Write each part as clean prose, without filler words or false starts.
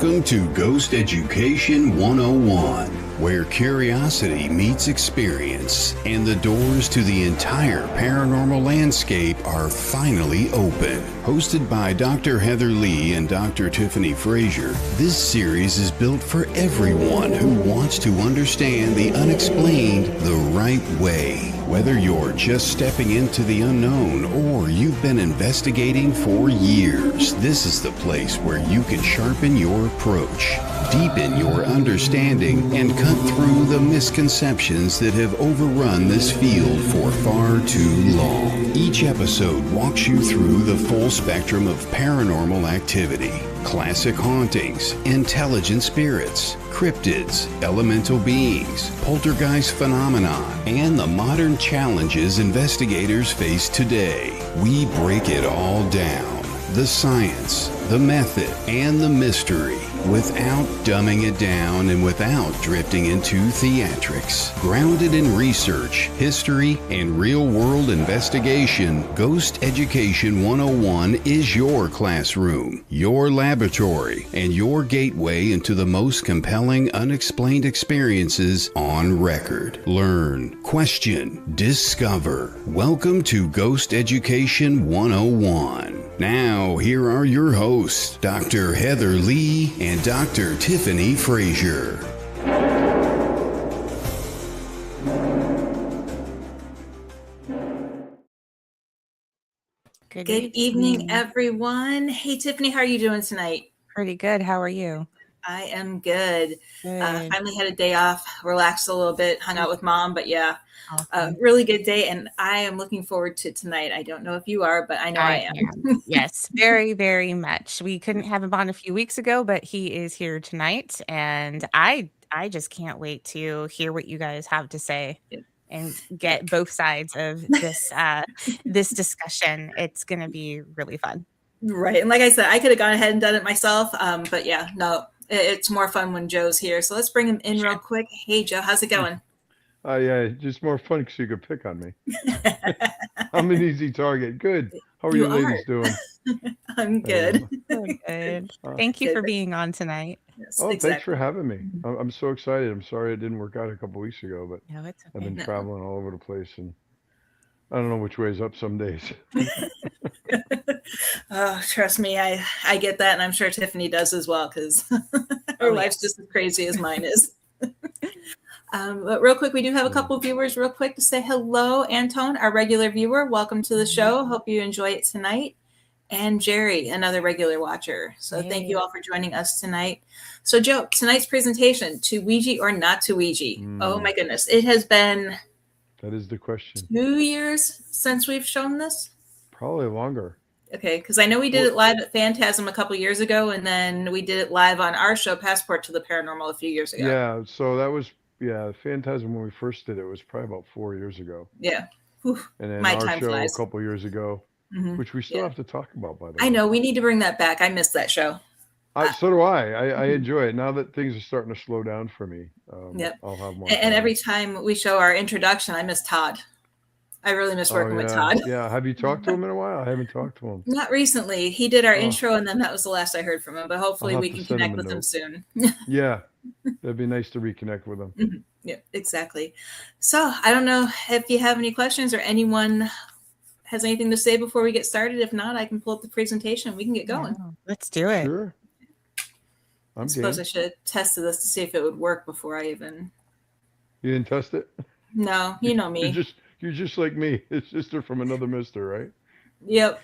Welcome to Ghost Education 101, where curiosity meets experience and the doors to the entire paranormal landscape are finally open. Hosted by Dr. Heather Leigh and Dr. Tiffany Frazier, this series is built for everyone who wants to understand the unexplained the right way. Whether you're just stepping into the unknown or you've been investigating for years, this is the place where you can sharpen your approach, deepen your understanding, and cut through the misconceptions that have overrun this field for far too long. Each episode walks you through the full spectrum of paranormal activity. Classic hauntings, intelligent spirits, cryptids, elemental beings, poltergeist phenomena, and the modern challenges investigators face today. We break it all down. The science, the method, and the mystery, without dumbing it down and without drifting into theatrics. Grounded in research, history, and real-world investigation, Ghost Education 101 is your classroom, your laboratory, and your gateway into the most compelling unexplained experiences on record. Learn, question, discover. Welcome to Ghost Education 101. Now, here are your hosts, Dr. Heather Leigh and Dr. Tiffany Frazier. Good evening, everyone. Hey, Tiffany, how are you doing tonight? Pretty good. How are you? I am good. Finally had a day off, relaxed a little bit, hung out with mom, but yeah, Awesome. really good day. And I am looking forward to tonight. I don't know if you are, but I know I am. Yes, very, very much. We couldn't have him on a few weeks ago, but he is here tonight. And I just can't wait to hear what you guys have to say and get both sides of this this discussion. It's going to be really fun. Right. And like I said, I could have gone ahead and done it myself. But yeah, no, it's more fun when Joe's here. So let's bring him in real quick. Hey, Joe, how's it going? Yeah, just more fun because you could pick on me. I'm an easy target. Good. How are you ladies doing? I'm good. Good. Thank you for being on tonight. Yes, Thanks for having me. I'm so excited. I'm sorry it didn't work out a couple weeks ago, but No, it's okay. I've been traveling all over the place, and I don't know which way's up some days. Oh, trust me, I get that, and I'm sure Tiffany does as well, because her life's just as crazy as mine is. But real quick, we do have a couple of viewers real quick to say hello. Antone, our regular viewer, welcome to the show. Hope you enjoy it tonight. And Jerry, another regular watcher. So thank you all for joining us tonight. So Joe, tonight's presentation, to Ouija or not to Ouija? Oh my goodness. It has been... That is the question. 2 years since we've shown this? Probably longer. Okay, because I know we did it live at Phantasm a couple years ago, and then we did it live on our show, Passport to the Paranormal, a few years ago. Yeah, so that was, Phantasm when we first did it was probably about 4 years ago. Yeah. Whew. And then My our time show flies. a couple years ago, which we still have to talk about, by the way. I know, we need to bring that back. I missed that show. So do I. I enjoy it. Now that things are starting to slow down for me, I'll have more. And every time we show our introduction, I miss Todd. I really miss working with Todd. Yeah. Have you talked to him in a while? I haven't talked to him. Not recently. He did our intro, and then that was the last I heard from him. But hopefully we can connect with him soon. Yeah. That'd be nice to reconnect with him. Yeah, exactly. So I don't know if you have any questions or anyone has anything to say before we get started. If not, I can pull up the presentation. We can get going. Yeah, let's do it. Sure. I suppose I should have tested this to see if it would work before I even... You didn't test it? No, you know me. You're just like me. It's sister from another mister, right? Yep.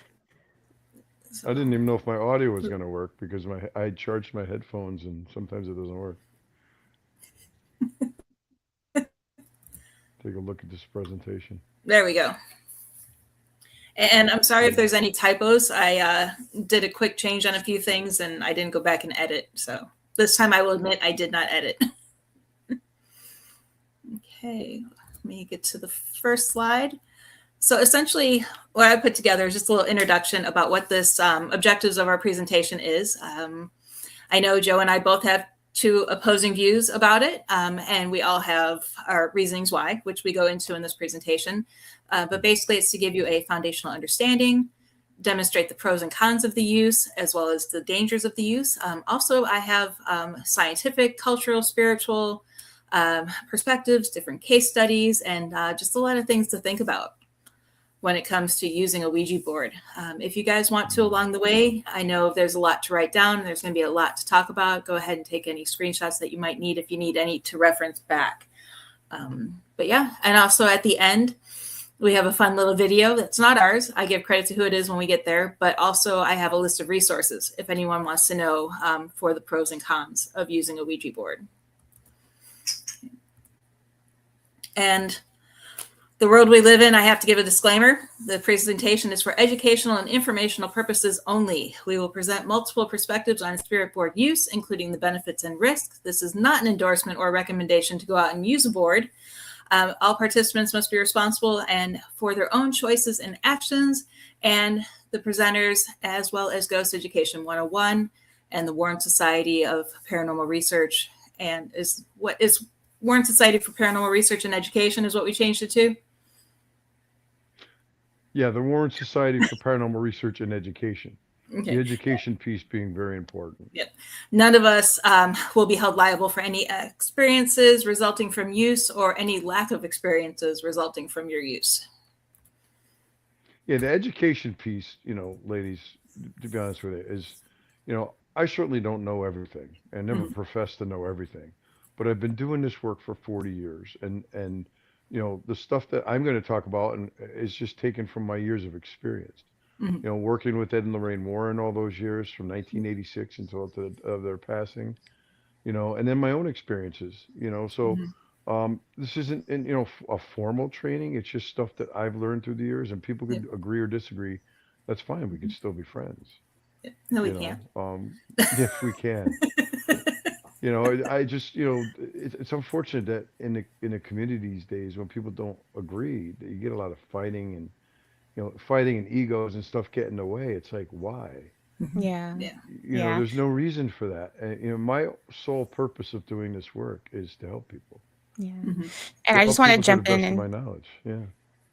I didn't even know if my audio was going to work because I charged my headphones and sometimes it doesn't work. Take a look at this presentation. There we go. And I'm sorry if there's any typos. I did a quick change on a few things and I didn't go back and edit. So this time I will admit I did not edit. Okay, let me get to the first slide. So essentially what I put together is just a little introduction about what this objectives of our presentation is. I know Joe and I both have two opposing views about it, and we all have our reasonings why, which we go into in this presentation. But basically it's to give you a foundational understanding, demonstrate the pros and cons of the use, as well as the dangers of the use. Also, I have scientific, cultural, spiritual perspectives, different case studies, and just a lot of things to think about when it comes to using a Ouija board. If you guys want to along the way, I know there's a lot to write down. There's going to be a lot to talk about. Go ahead and take any screenshots that you might need if you need any to reference back. But yeah, and also at the end, we have a fun little video that's not ours. I give credit to who it is when we get there, but also I have a list of resources if anyone wants to know for the pros and cons of using a Ouija board. And the world we live in, I have to give a disclaimer. The presentation is for educational and informational purposes only. We will present multiple perspectives on spirit board use, including the benefits and risks. This is not an endorsement or recommendation to go out and use a board. All participants must be responsible and for their own choices and actions, and the presenters, as well as Ghost Education 101 and the Warren Society of Paranormal Research, and what is Warren Society for Paranormal Research and Education is what we changed it to? Yeah, the Warren Society for Paranormal Research and Education. Okay. The education piece being very important. Yep. None of us will be held liable for any experiences resulting from use or any lack of experiences resulting from your use. Yeah, the education piece, ladies, to be honest with you, is, I certainly don't know everything and never profess to know everything, but I've been doing this work for 40 years. And the stuff that I'm going to talk about is just taken from my years of experience. Working with Ed and Lorraine Warren all those years from 1986 until their passing, and then my own experiences, so this isn't, a formal training. It's just stuff that I've learned through the years, and people could agree or disagree. That's fine. We can still be friends. No, we can't. Yes, we can. I just, it's unfortunate that in the community these days, when people don't agree, that you get a lot of fighting and, fighting and egos and stuff get in the way. It's like, why? Yeah. There's no reason for that. And, my sole purpose of doing this work is to help people. Yeah. And I just want to jump in and my knowledge. Yeah.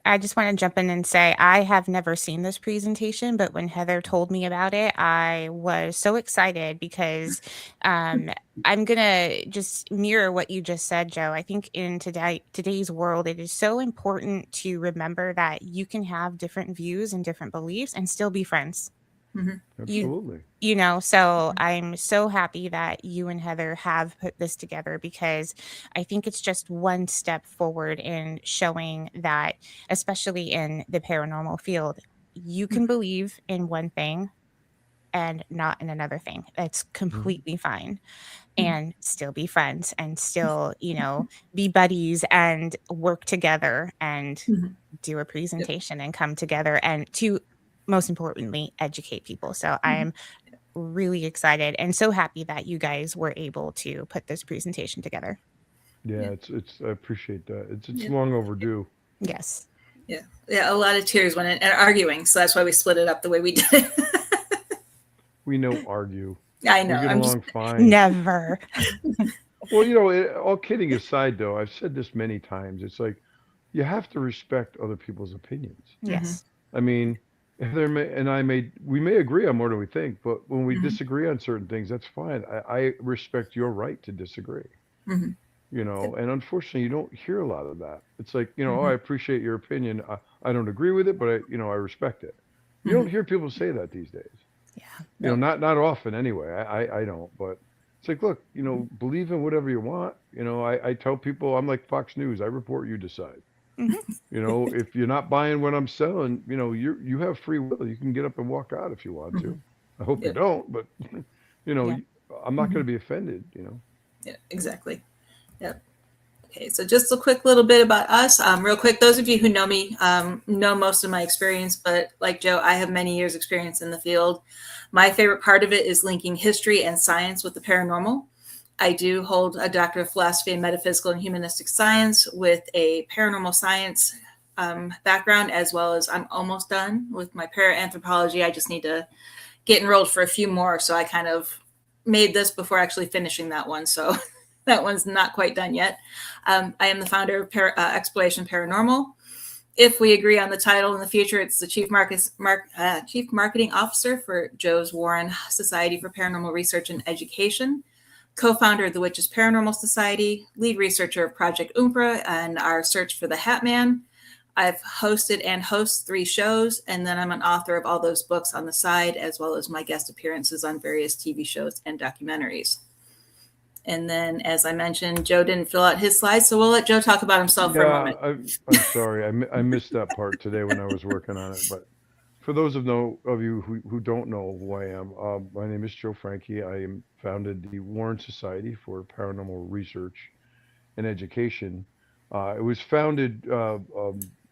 I just want to jump in and say I have never seen this presentation, but when Heather told me about it, I was so excited because I'm going to just mirror what you just said, Joe. I think in today's world, it is so important to remember that you can have different views and different beliefs and still be friends. Absolutely. So I'm so happy that you and Heather have put this together, because I think it's just one step forward in showing that, especially in the paranormal field, you can believe in one thing and not in another thing. That's completely fine, and still be friends and still, be buddies and work together and do a presentation and come together and to, most importantly, educate people. So I'm really excited and so happy that you guys were able to put this presentation together. Yeah, it's I appreciate that. It's long overdue. Yes. Yeah, a lot of tears went in and arguing, so that's why we split it up the way we did it. We don't argue. I know. We get along fine. Never. Well, all kidding aside, though, I've said this many times. It's like you have to respect other people's opinions. Yes. I mean, Heather we may agree on more than we think, but when we disagree on certain things, that's fine. I respect your right to disagree. And unfortunately, you don't hear a lot of that. It's like, oh, I appreciate your opinion. I don't agree with it, but I respect it. You don't hear people say that these days. Yeah. Not often anyway. I don't, but it's like, look, believe in whatever you want. I tell people, I'm like Fox News. I report, you decide. If you're not buying what I'm selling, you have free will. You can get up and walk out if you want to. I hope you don't, but I'm not going to be offended. Yeah, exactly. Yep. Okay, so just a quick little bit about us. Real quick, those of you who know me know most of my experience, but like Joe, I have many years experience in the field. My favorite part of it is linking history and science with the paranormal. I do hold a doctorate of philosophy in metaphysical and humanistic science with a paranormal science background, as well as I'm almost done with my paraanthropology. I just need to get enrolled for a few more. So I kind of made this before actually finishing that one. So that one's not quite done yet. I am the founder of Exploration Paranormal. if we agree on the title in the future, it's the Chief Marketing Officer for Joe's Warren Society for Paranormal Research and Education, co-founder of the Witches Paranormal Society, lead researcher of Project Umbra and our search for the Hat Man. I've hosted and host 3 shows, and then I'm an author of all those books on the side, as well as my guest appearances on various TV shows and documentaries. And then, as I mentioned, Joe didn't fill out his slides, so we'll let Joe talk about himself for a moment. I'm sorry. I missed that part today when I was working on it. But for those of you who don't know who I am, my name is Joe Franke. I founded the Warren Society for Paranormal Research and Education. It was founded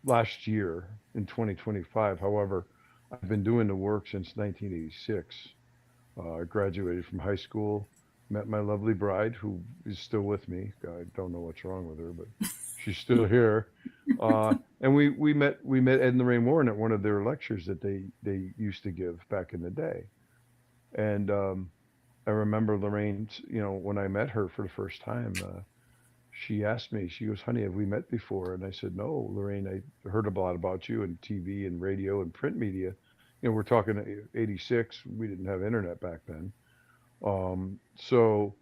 last year in 2025. However, I've been doing the work since 1986. I graduated from high school, met my lovely bride, who is still with me. I don't know what's wrong with her, but she's still here. And we met Ed and Lorraine Warren at one of their lectures that they used to give back in the day. And I remember Lorraine, when I met her for the first time, she asked me, she goes, "Honey, have we met before?" And I said, "No, Lorraine, I heard a lot about you in TV and radio and print media." We're talking 86. We didn't have internet back then. So,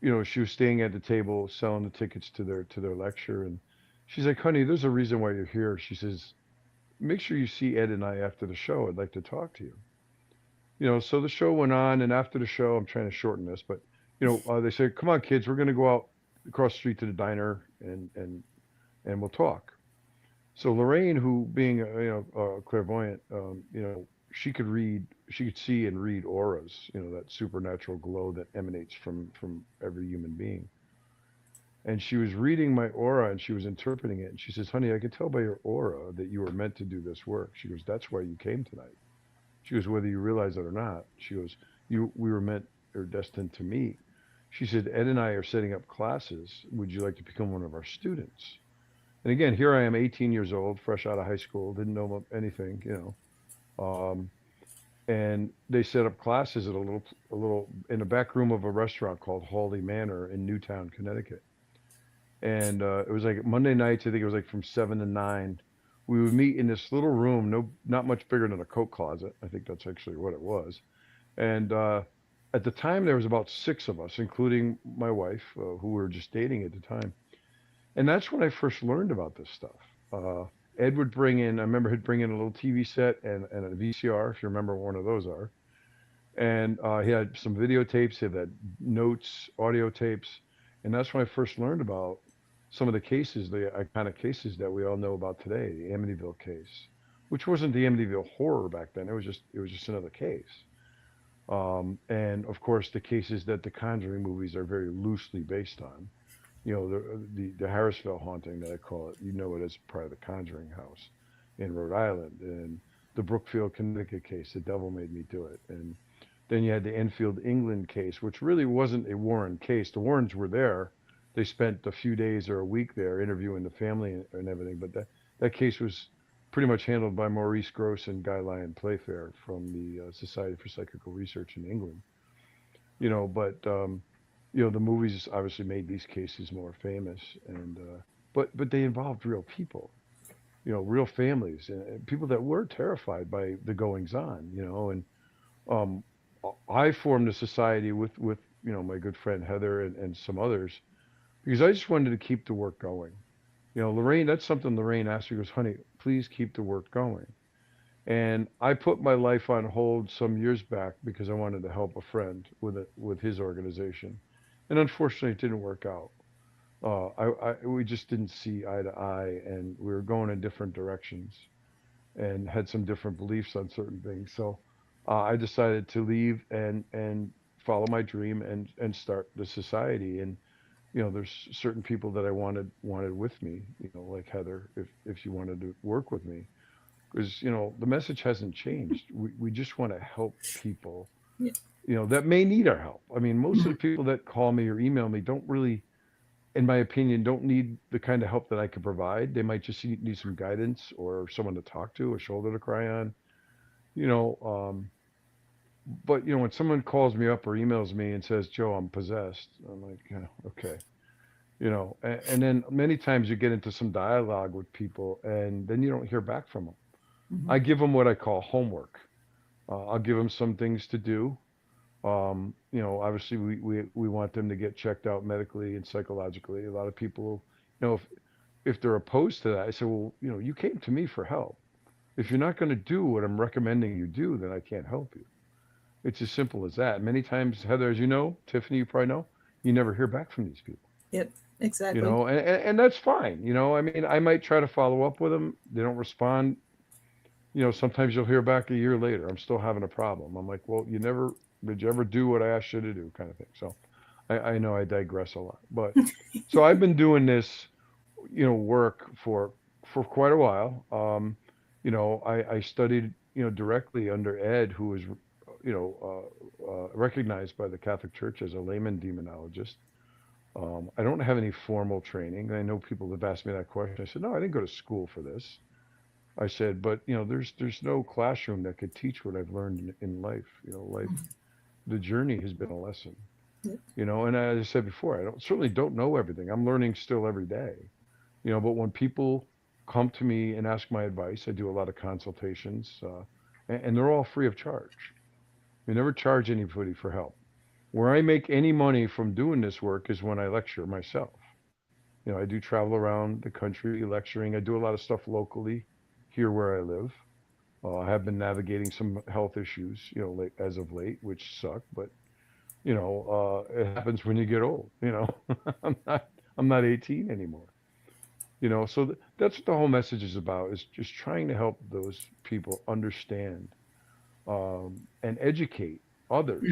she was staying at the table selling the tickets to their lecture. And she's like, "Honey, there's a reason why you're here." She says, "Make sure you see Ed and I after the show. I'd like to talk to you." So the show went on, and after the show, I'm trying to shorten this, but they said, "Come on, kids, we're going to go out across the street to the diner and we'll talk." So Lorraine, who being a clairvoyant, she could see and read auras, that supernatural glow that emanates from every human being. And she was reading my aura and she was interpreting it. And she says, "Honey, I can tell by your aura that you were meant to do this work." She goes, "That's why you came tonight." She goes, "Whether you realize it or not." She goes, we were meant or destined to meet." She said, "Ed and I are setting up classes. Would you like to become one of our students?" And again, here I am, 18 years old, fresh out of high school, didn't know anything, and they set up classes at a little in the back room of a restaurant called Hawley Manor in Newtown, Connecticut. And it was like Monday nights. I think it was like from 7 to 9. We would meet in this little room, not much bigger than a coat closet. I think that's actually what it was. And at the time, there was about 6 of us, including my wife, who we were just dating at the time. And that's when I first learned about this stuff. Ed would bring in, I remember he'd bring in a little TV set and a VCR, if you remember what one of those are. And he had some videotapes, he had notes, audio tapes. And that's when I first learned about some of the cases, the iconic cases that we all know about today, the Amityville case, which wasn't the Amityville horror back then. It was just another case. And of course, the cases that the Conjuring movies are very loosely based on. The Harrisville haunting that I call it, it as part of the Conjuring house in Rhode Island, and the Brookfield, Connecticut case, The Devil Made Me Do It. And then you had the Enfield, England case, which really wasn't a Warren case. The Warrens were there. They spent a few days or a week there interviewing the family and everything. But that case was pretty much handled by Maurice Gross and Guy Lyon Playfair from the Society for Psychical Research in England. The movies obviously made these cases more famous, and but they involved real people, real families, and people that were terrified by the goings on, and I formed a society with my good friend Heather and some others because I just wanted to keep the work going. Lorraine, that's something Lorraine asked me, goes, "Honey, please keep the work going." And I put my life on hold some years back because I wanted to help a friend with his organization. And unfortunately, it didn't work out. We just didn't see eye to eye, and we were going in different directions and had some different beliefs on certain things. So I decided to leave and follow my dream and start the society. And there's certain people that I wanted with me, like Heather, if she wanted to work with me, because the message hasn't changed. We just want to help people. Yeah. That may need our help. I mean, most of the people that call me or email me don't really, in my opinion, don't need the kind of help that I could provide. They might just need some guidance or someone to talk to, a shoulder to cry on, but when someone calls me up or emails me and says, "Joe, I'm possessed," I'm like, "Okay," And then many times you get into some dialogue with people and then you don't hear back from them. I give them what I call homework. I'll give them some things to do. Obviously we want them to get checked out medically and psychologically. A lot of people, if they're opposed to that, I say, well, you came to me for help. If you're not going to do what I'm recommending you do, then I can't help you. It's as simple as that. Many times, Heather, as you know, Tiffany, you probably know, you never hear back from these people. Yep, exactly. And that's fine. I mean, I might try to follow up with them. They don't respond. Sometimes you'll hear back a year later. I'm still having a problem. I'm like, well, did you ever do what I asked you to do, kind of thing. So I know I digress a lot, but so I've been doing this, work for quite a while. I studied, directly under Ed, who was, recognized by the Catholic Church as a layman demonologist. I don't have any formal training. I know people have asked me that question. I said, no, I didn't go to school for this. I said, but there's no classroom that could teach what I've learned in life. Life, the journey has been a lesson. And as I said before, I certainly don't know everything. I'm learning still every day. But when people come to me and ask my advice, I do a lot of consultations, and they're all free of charge. We never charge anybody for help. Where I make any money from doing this work is when I lecture myself. I do travel around the country lecturing. I do a lot of stuff locally here where I live. I have been navigating some health issues, as of late, which suck, but it happens when you get old. I'm not 18 anymore. So that's what the whole message is about, is just trying to help those people understand and educate others,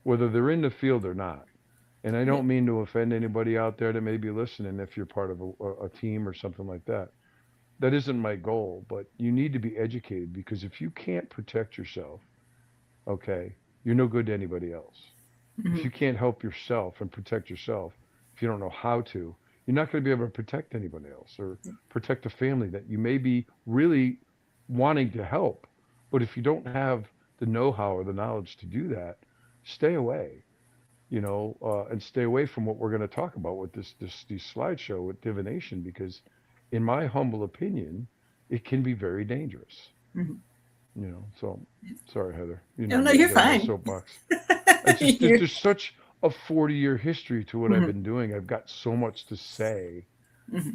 whether they're in the field or not. And I don't mean to offend anybody out there that may be listening if you're part of a team or something like that. That isn't my goal, but you need to be educated, because if you can't protect yourself, okay, you're no good to anybody else. If you can't help yourself and protect yourself, if you don't know how to, you're not going to be able to protect anybody else or protect a family that you may be really wanting to help. But if you don't have the know-how or the knowledge to do that, stay away, and stay away from what we're going to talk about with this slideshow with divination, because in my humble opinion, it can be very dangerous. So sorry, Heather. No, you're fine. Soapbox. There's such a 40-year history to what I've been doing. I've got so much to say.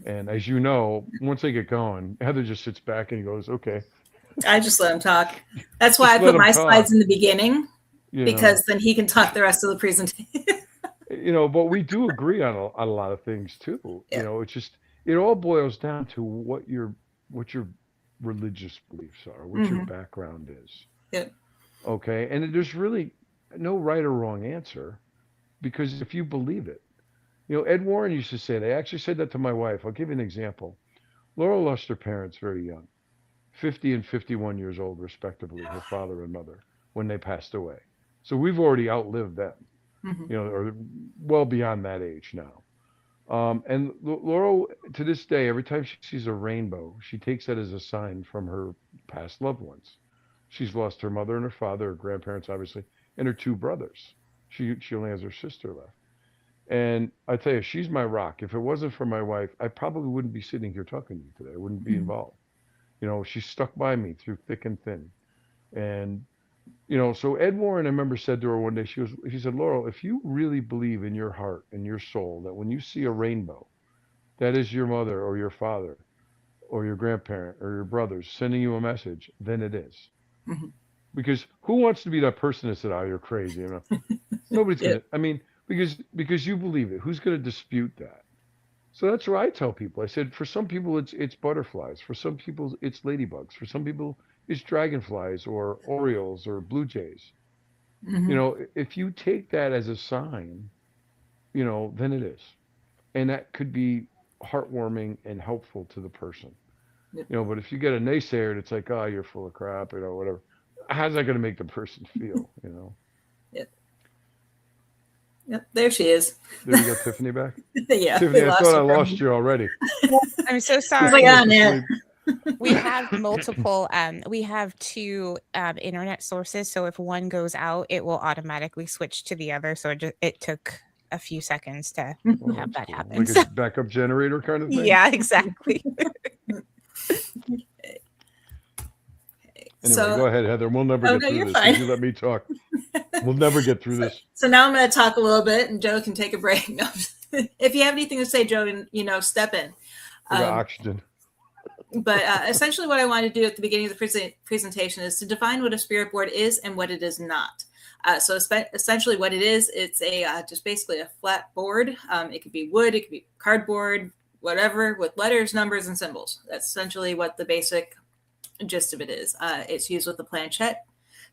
And as you know, once I get going, Heather just sits back and goes, okay. I just let him talk. That's why I put my slides in the beginning, because then he can talk the rest of the presentation. But we do agree on a lot of things too. It's just, it all boils down to what your religious beliefs are, what your background is. Okay. And there's really no right or wrong answer, because if you believe it, Ed Warren used to say, they actually said that to my wife. I'll give you an example. Laurel lost her parents very young, 50 and 51 years old, respectively, her father and mother, when they passed away. So we've already outlived them, or well beyond that age now. And Laurel, to this day, every time she sees a rainbow, she takes that as a sign from her past loved ones. She's lost her mother and her father, her grandparents, obviously, and her two brothers. She only has her sister left. And I tell you, she's my rock. If it wasn't for my wife, I probably wouldn't be sitting here talking to you today. I wouldn't be involved. She stuck by me through thick and thin. And, so Ed Warren, I remember, said to her one day, she said, Laurel, if you really believe in your heart and your soul that when you see a rainbow, that is your mother or your father or your grandparent or your brothers sending you a message, then it is. Because who wants to be that person that said, oh, you're crazy? Nobody's going to, I mean, because you believe it. Who's going to dispute that? So that's what I tell people. I said, for some people, it's butterflies. For some people, it's ladybugs. For some people, it's dragonflies or orioles or blue jays. If you take that as a sign, then it is. And that could be heartwarming and helpful to the person. But if you get a naysayer, it's like, oh, you're full of crap, whatever. How's that going to make the person feel, Yep, there she is. There you go, Tiffany back. Yeah, Tiffany, I thought I lost you already. I'm so sorry. Like, oh, no. We have multiple. We have two internet sources, so if one goes out, it will automatically switch to the other. So it took a few seconds to Oh, have that's that cool. happen. Like a backup generator kind of thing. Yeah, exactly. Anyway, So, go ahead, Heather. We'll never get through you're this fine. if you let me talk. We'll never get through this. So now I'm going to talk a little bit, and Joe can take a break. No. If you have anything to say, Joe, step in. I got oxygen. But essentially what I wanted to do at the beginning of the presentation is to define what a spirit board is and what it is not. So essentially what it is, it's just basically a flat board. It could be wood, it could be cardboard, whatever, with letters, numbers, and symbols. That's essentially what the basic gist of it is. It's used with the planchette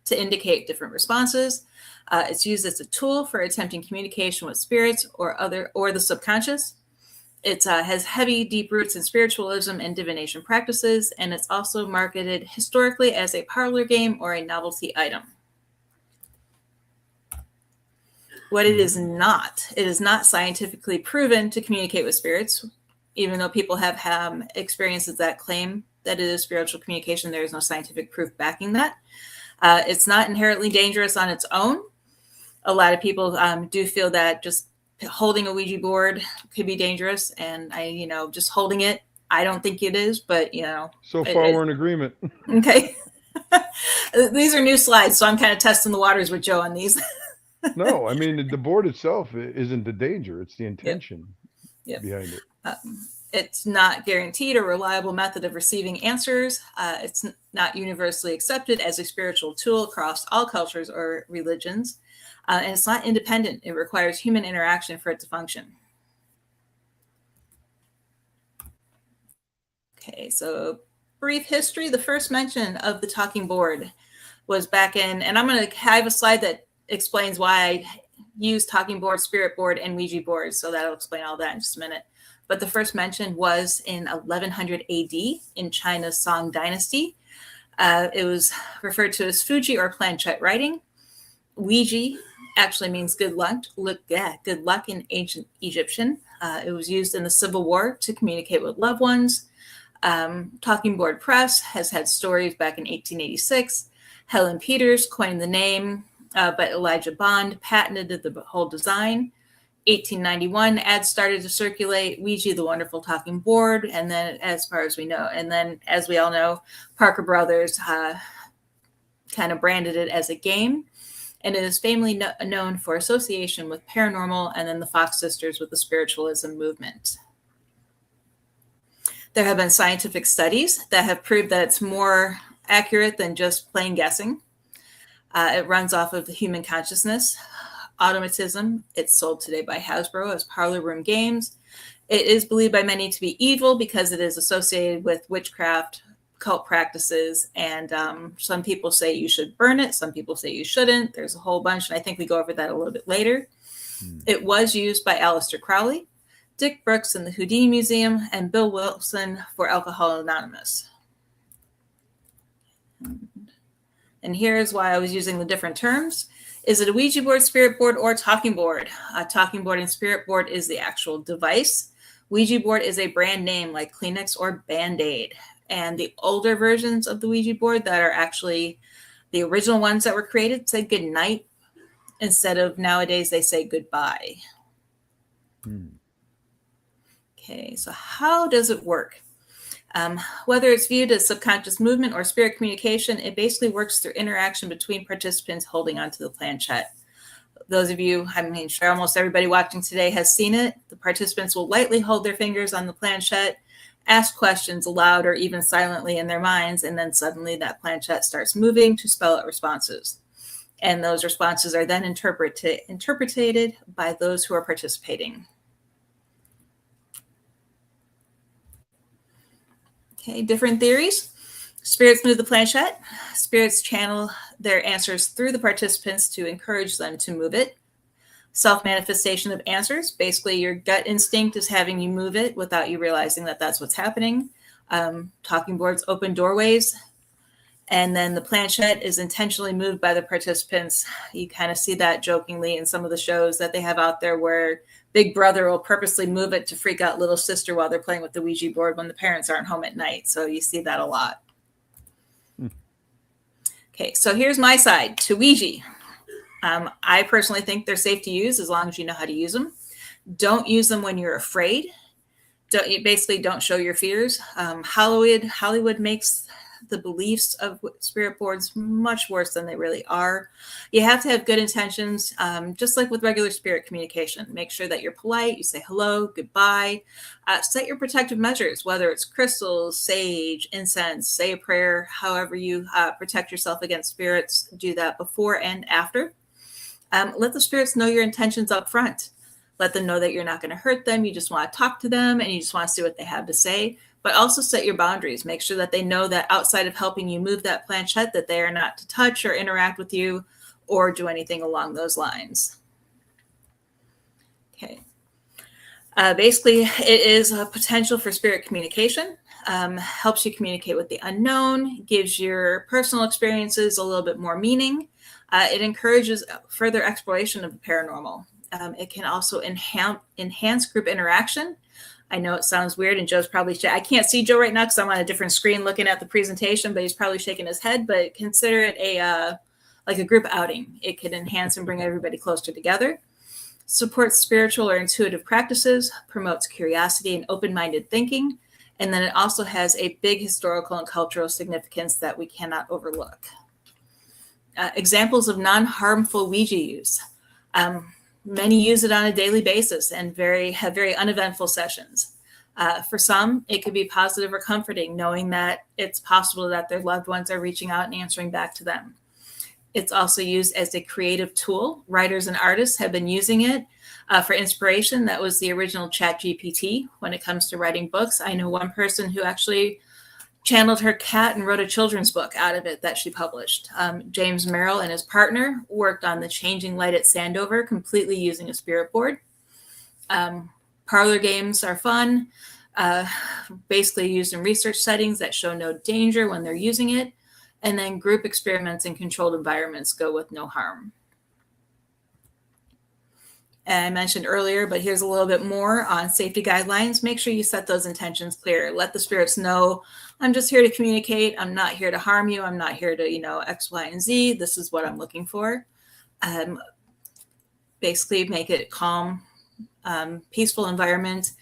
to indicate different responses. It's used as a tool for attempting communication with spirits or the subconscious. It has heavy, deep roots in spiritualism and divination practices, and it's also marketed historically as a parlor game or a novelty item. What it is not scientifically proven to communicate with spirits, even though people have experiences that claim that it is spiritual communication. There is no scientific proof backing that. It's not inherently dangerous on its own. A lot of people do feel that just holding a Ouija board could be dangerous, and just holding it, I don't think it is, but So far we're in agreement. Okay. These are new slides, so I'm kind of testing the waters with Joe on these. No, I mean the board itself isn't the danger; it's the intention behind it. It's not guaranteed a reliable method of receiving answers. It's not universally accepted as a spiritual tool across all cultures or religions. And it's not independent. It requires human interaction for it to function. Okay, so brief history. The first mention of the talking board was back in, and I'm going to have a slide that explains why I use talking board, spirit board, and Ouija board. So that'll explain all that in just a minute. But the first mention was in 1100 AD in China's Song Dynasty. It was referred to as Fuji or planchette writing. Ouija actually means good luck in ancient Egyptian. It was used in the Civil War to communicate with loved ones. Talking Board Press has had stories back in 1886. Helen Peters coined the name, but Elijah Bond patented the whole design. 1891, ads started to circulate, Ouija, the wonderful talking board, and then as far as we know, and then as we all know, Parker Brothers kind of branded it as a game, and it is famously known for association with paranormal, and then the Fox sisters with the spiritualism movement. There have been scientific studies that have proved that it's more accurate than just plain guessing. It runs off of the human consciousness. Automatism. It's sold today by Hasbro as parlor room games. It is believed by many to be evil because it is associated with witchcraft, cult practices, and some people say you should burn it. Some people say you shouldn't. There's a whole bunch, and I think we go over that a little bit later. It was used by Aleister Crowley, Dick Brooks in the Houdini Museum, and Bill Wilson for Alcohol Anonymous. And here's why I was using the different terms. Is it a Ouija board, spirit board, or talking board? A talking board and spirit board is the actual device. Ouija board is a brand name like Kleenex or Band-Aid. And the older versions of the Ouija board that are actually the original ones that were created say good night instead of nowadays they say goodbye. Okay, so how does it work? Whether it's viewed as subconscious movement or spirit communication, it basically works through interaction between participants holding onto the planchette. Those of you, sure almost everybody watching today has seen it. The participants will lightly hold their fingers on the planchette, ask questions aloud or even silently in their minds, and then suddenly that planchette starts moving to spell out responses. And those responses are then interpreted by those who are participating. Okay, different theories. Spirits move the planchette. Spirits channel their answers through the participants to encourage them to move it. Self-manifestation of answers. Basically, your gut instinct is having you move it without you realizing that that's what's happening. Talking boards open doorways. And then the planchette is intentionally moved by the participants. You kind of see that jokingly in some of the shows that they have out there where Big Brother will purposely move it to freak out little sister while they're playing with the Ouija board when the parents aren't home at night. So you see that a lot. Okay, so here's my side to Ouija. I personally think they're safe to use as long as you know how to use them. Don't use them when you're afraid. Don't show your fears. Hollywood makes the beliefs of spirit boards much worse than they really are. You have to have good intentions, just like with regular spirit communication. Make sure that you're polite. You say hello, goodbye. Set your protective measures, whether it's crystals, sage, incense, say a prayer, however you protect yourself against spirits. Do that before and after. Let the spirits know your intentions up front. Let them know that you're not going to hurt them. You just want to talk to them and you just want to see what they have to say. But also set your boundaries. Make sure that they know that outside of helping you move that planchette, that they are not to touch or interact with you or do anything along those lines. Okay. Basically, it is a potential for spirit communication. Helps you communicate with the unknown, gives your personal experiences a little bit more meaning. It encourages further exploration of the paranormal. It can also enhance group interaction. I know it sounds weird, and Joe's probably I can't see Joe right now because I'm on a different screen looking at the presentation, but he's probably shaking his head. But consider it like a group outing. It could enhance and bring everybody closer together. Supports spiritual or intuitive practices, promotes curiosity and open-minded thinking, and then it also has a big historical and cultural significance that we cannot overlook. Examples of non-harmful Ouija use. Many use it on a daily basis and have very uneventful sessions. For some, it could be positive or comforting, knowing that it's possible that their loved ones are reaching out and answering back to them. It's also used as a creative tool. Writers and artists have been using it for inspiration. That was the original ChatGPT when it comes to writing books. I know one person who actually channeled her cat and wrote a children's book out of it that she published. James Merrill and his partner worked on The Changing Light at Sandover, completely using a spirit board. Parlor games are fun, basically used in research settings that show no danger when they're using it. And then group experiments in controlled environments go with no harm. And I mentioned earlier, but here's a little bit more on safety guidelines. Make sure you set those intentions clear. Let the spirits know, I'm just here to communicate. I'm not here to harm you. I'm not here to, X, Y, and Z. This is what I'm looking for. Basically make it calm, peaceful environment.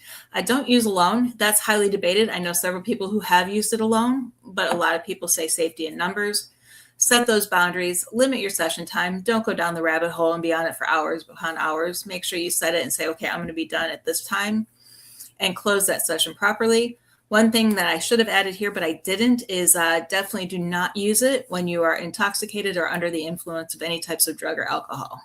Don't use alone. That's highly debated. I know several people who have used it alone, but a lot of people say safety in numbers. Set those boundaries, limit your session time. Don't go down the rabbit hole and be on it for hours upon hours. Make sure you set it and say, okay, I'm going to be done at this time, and close that session properly. One thing that I should have added here, but I didn't, is definitely do not use it when you are intoxicated or under the influence of any types of drug or alcohol.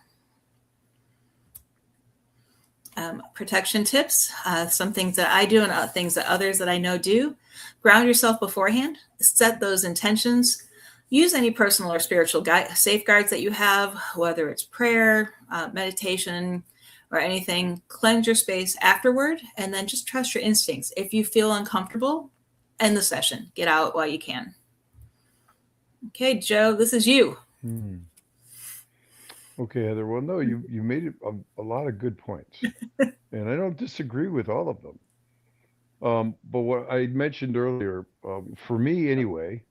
Protection tips, some things that I do and things that others that I know do. Ground yourself beforehand. Set those intentions. Use any personal or spiritual safeguards that you have, whether it's prayer, meditation, or anything. Cleanse your space afterward, and then just trust your instincts. If you feel uncomfortable, end the session. Get out while you can. Okay, Joe, this is you. Okay, Heather. Well, no, you made a lot of good points, and I don't disagree with all of them. But what I mentioned earlier, for me anyway,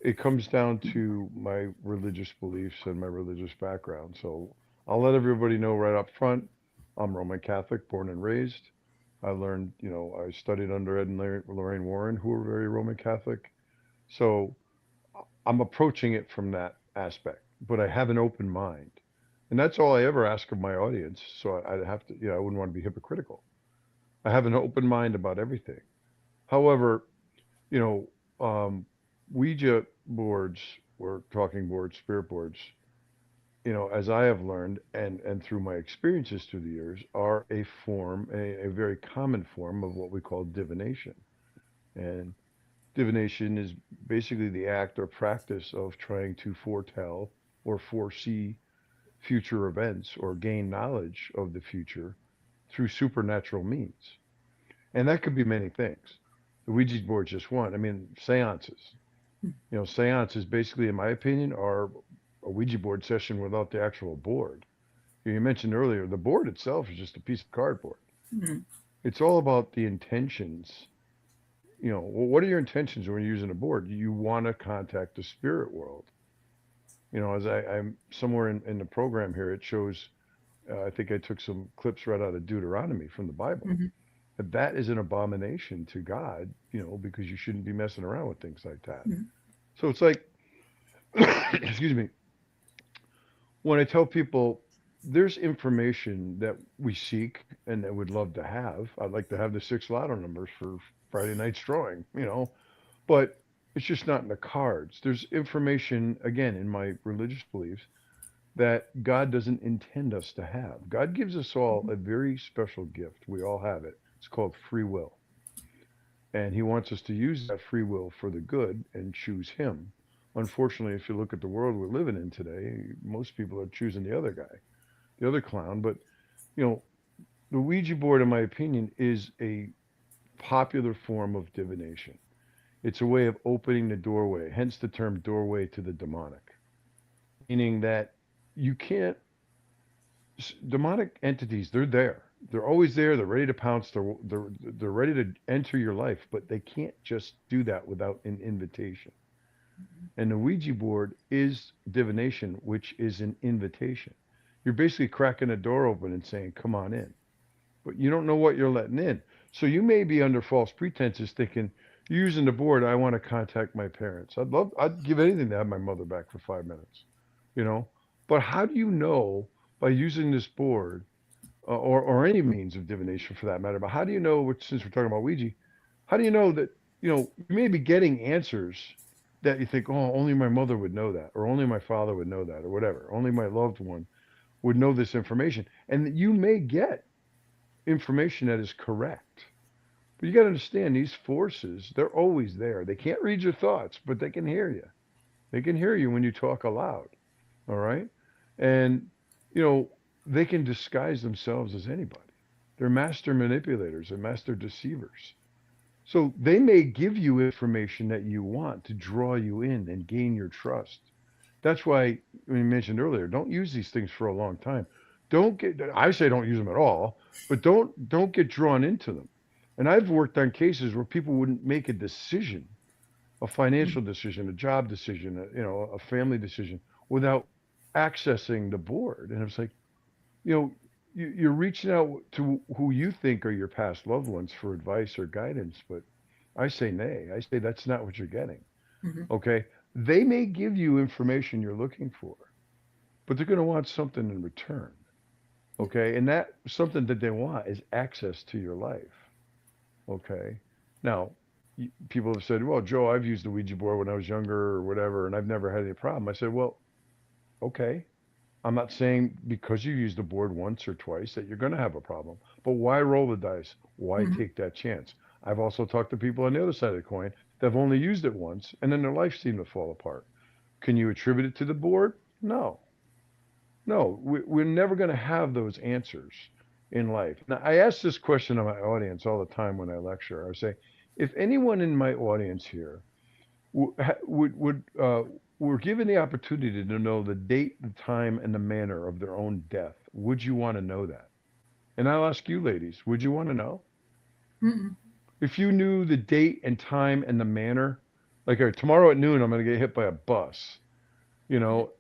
it comes down to my religious beliefs and my religious background. So I'll let everybody know right up front, I'm Roman Catholic, born and raised. I learned, I studied under Ed and Lorraine Warren, who were very Roman Catholic. So I'm approaching it from that aspect, but I have an open mind. And that's all I ever ask of my audience. So I'd have to, I wouldn't want to be hypocritical. I have an open mind about everything. However, Ouija boards or talking boards, spirit boards, as I have learned and through my experiences through the years, are a form, a very common form of what we call divination. And divination is basically the act or practice of trying to foretell or foresee future events or gain knowledge of the future through supernatural means. And that could be many things. The Ouija board is just one. I mean, seances. Seances basically, in my opinion, are a Ouija board session without the actual board. You mentioned earlier, the board itself is just a piece of cardboard. Mm-hmm. It's all about the intentions. What are your intentions when you're using a board? You want to contact the spirit world. You know, as I'm somewhere in the program here, it shows, I think I took some clips right out of Deuteronomy from the Bible. That is an abomination to God, you know, because you shouldn't be messing around with things like that. So it's like, excuse me, when I tell people there's information that we seek and that we'd love to have, I'd like to have the 6 lotto numbers for Friday night's drawing, you know, but it's just not in the cards. There's information, again, in my religious beliefs that God doesn't intend us to have. God gives us all a very special gift. We all have it. It's called free will. And he wants us to use that free will for the good and choose him. Unfortunately, if you look at the world we're living in today, most people are choosing the other guy, the other clown. But, you know, the Ouija board, in my opinion, is a popular form of divination. It's a way of opening the doorway, hence the term doorway to the demonic, meaning that you can't, demonic entities, they're there. They're always there. They're ready to pounce. They're ready to enter your life, but they can't just do that without an invitation. And the Ouija board is divination, which is an invitation. You're basically cracking a door open and saying, come on in. But you don't know what you're letting in. So you may be under false pretenses thinking, using the board, I want to contact my parents. I'd give anything to have my mother back for 5 minutes, you know? But how do you know by using this board, or any means of divination for that matter, but how do you know, since we're talking about Ouija, how do you know that, you know, you may be getting answers that you think, oh, only my mother would know that, or only my father would know that, or whatever, only my loved one would know this information. And you may get information that is correct. But you got to understand, these forces, they're always there. They can't read your thoughts, but they can hear you. They can hear you when you talk aloud. All right? And, you know, they can disguise themselves as anybody. They're master manipulators and master deceivers. So they may give you information that you want to draw you in and gain your trust. That's why, when you mentioned earlier, don't use these things for a long time. I say don't use them at all, but don't get drawn into them. And I've worked on cases where people wouldn't make a decision, a financial decision, a job decision, a family decision, without accessing the board. And it's like, you know, you're reaching out to who you think are your past loved ones for advice or guidance, but I say nay. I say that's not what you're getting. Okay? They may give you information you're looking for, but they're going to want something in return. Okay? And that something that they want is access to your life. Okay. Now, people have said, well, Joe, I've used the Ouija board when I was younger or whatever, and I've never had any problem. I said, well, okay. I'm not saying because you used the board once or twice that you're going to have a problem, but why roll the dice? Why take that chance? I've also talked to people on the other side of the coin that have only used it once, and then their life seemed to fall apart. Can you attribute it to the board? No. No, we're never going to have those answers in life. Now, I ask this question to my audience all the time when I lecture. I say, if anyone in my audience here were given the opportunity to know the date, the time, and the manner of their own death, would you want to know that? And I'll ask you, ladies, would you want to know? If you knew the date and time and the manner, like tomorrow at noon, I'm going to get hit by a bus, you know.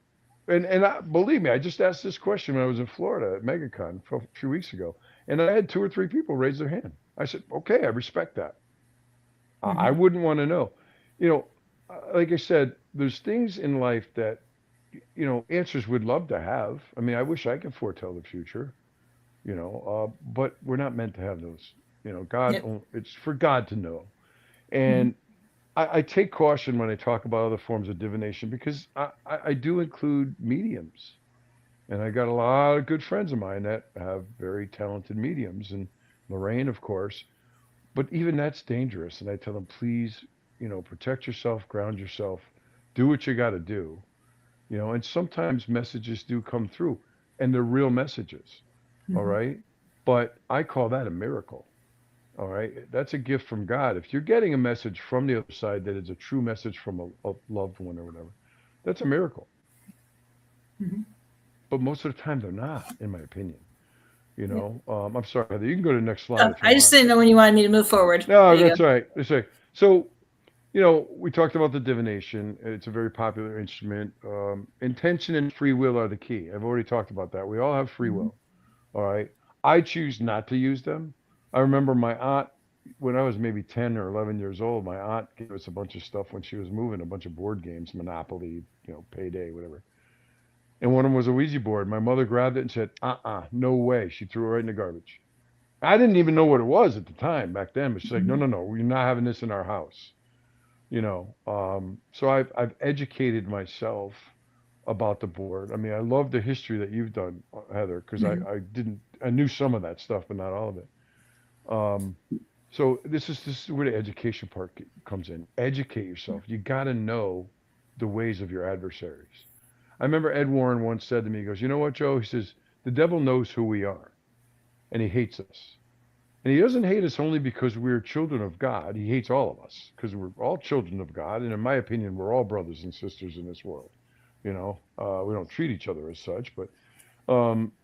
And believe me, I just asked this question when I was in Florida at MegaCon a few weeks ago, and I had 2 or 3 people raise their hand. I said, okay, I respect that. I wouldn't want to know. You know, like I said, there's things in life that, you know, answers we'd love to have. I mean, I wish I could foretell the future, you know, but we're not meant to have those. You know, it's for God to know. And I take caution when I talk about other forms of divination because I do include mediums. And I got a lot of good friends of mine that have very talented mediums, and Lorraine, of course. But even that's dangerous. And I tell them, please, you know, protect yourself, ground yourself, do what you got to do. You know, and sometimes messages do come through, and they're real messages. All right. But I call that a miracle. All right. That's a gift from God. If you're getting a message from the other side that is a true message from a loved one or whatever, that's a miracle. But most of the time they're not, in my opinion. You know, I'm sorry, Heather, you can go to the next slide. I just didn't know when you wanted me to move forward. No, that's all right. That's right. So We talked about the divination. It's a very popular instrument. Intention and free will are the key. I've already talked about that. We all have free Mhm. will. All right. I choose not to use them. I remember my aunt, when I was maybe 10 or 11 years old, my aunt gave us a bunch of stuff when she was moving, a bunch of board games, Monopoly, Payday, whatever. And one of them was a Ouija board. My mother grabbed it and said, no way. She threw it right in the garbage. I didn't even know what it was at the time back then, but she's like, no, Mhm. no, no, we're not having this in our house. So I've educated myself about the board. I mean, I love the history that you've done, Heather, because Mhm. I knew some of that stuff, but not all of it. Um, so this is where the education part comes in. Educate yourself. You got to know the ways of your adversaries. I remember Ed Warren once said to me, he goes, you know what, Joe? He says, the devil knows who we are, and he hates us. And he doesn't hate us only because we're children of God. He hates all of us because we're all children of God. And in my opinion, we're all brothers and sisters in this world. We don't treat each other as such, but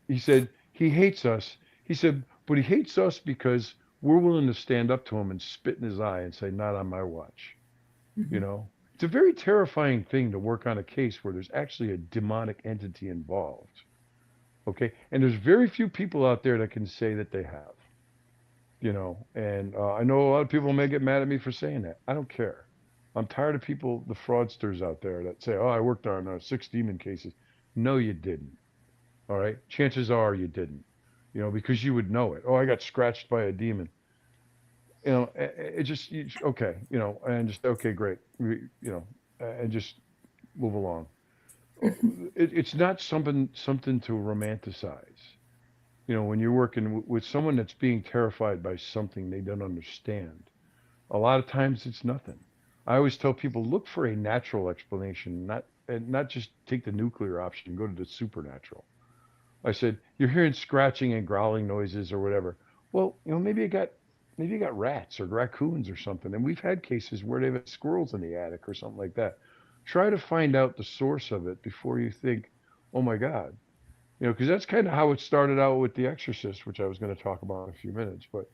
he said he hates us. He said, but he hates us because we're willing to stand up to him and spit in his eye and say, not on my watch. You Mhm. know, it's a very terrifying thing to work on a case where there's actually a demonic entity involved. Okay. And there's very few people out there that can say that they have. And I know a lot of people may get mad at me for saying that. I don't care. I'm tired of people, the fraudsters out there that say, oh, I worked on 6 demon cases. No, you didn't. All right. Chances are you didn't, because you would know it. Oh, I got scratched by a demon. It just, okay, and just, okay, great. And just move along. Mhm. It's not something to romanticize. When you're working with someone that's being terrified by something they don't understand. A lot of times it's nothing. I always tell people look for a natural explanation, not just take the nuclear option, go to the supernatural. I said, you're hearing scratching and growling noises or whatever. Well, maybe you got rats or raccoons or something. And we've had cases where they've had squirrels in the attic or something like that. Try to find out the source of it before you think, oh my God. Because that's kind of how it started out with The Exorcist, which I was going to talk about in a few minutes. But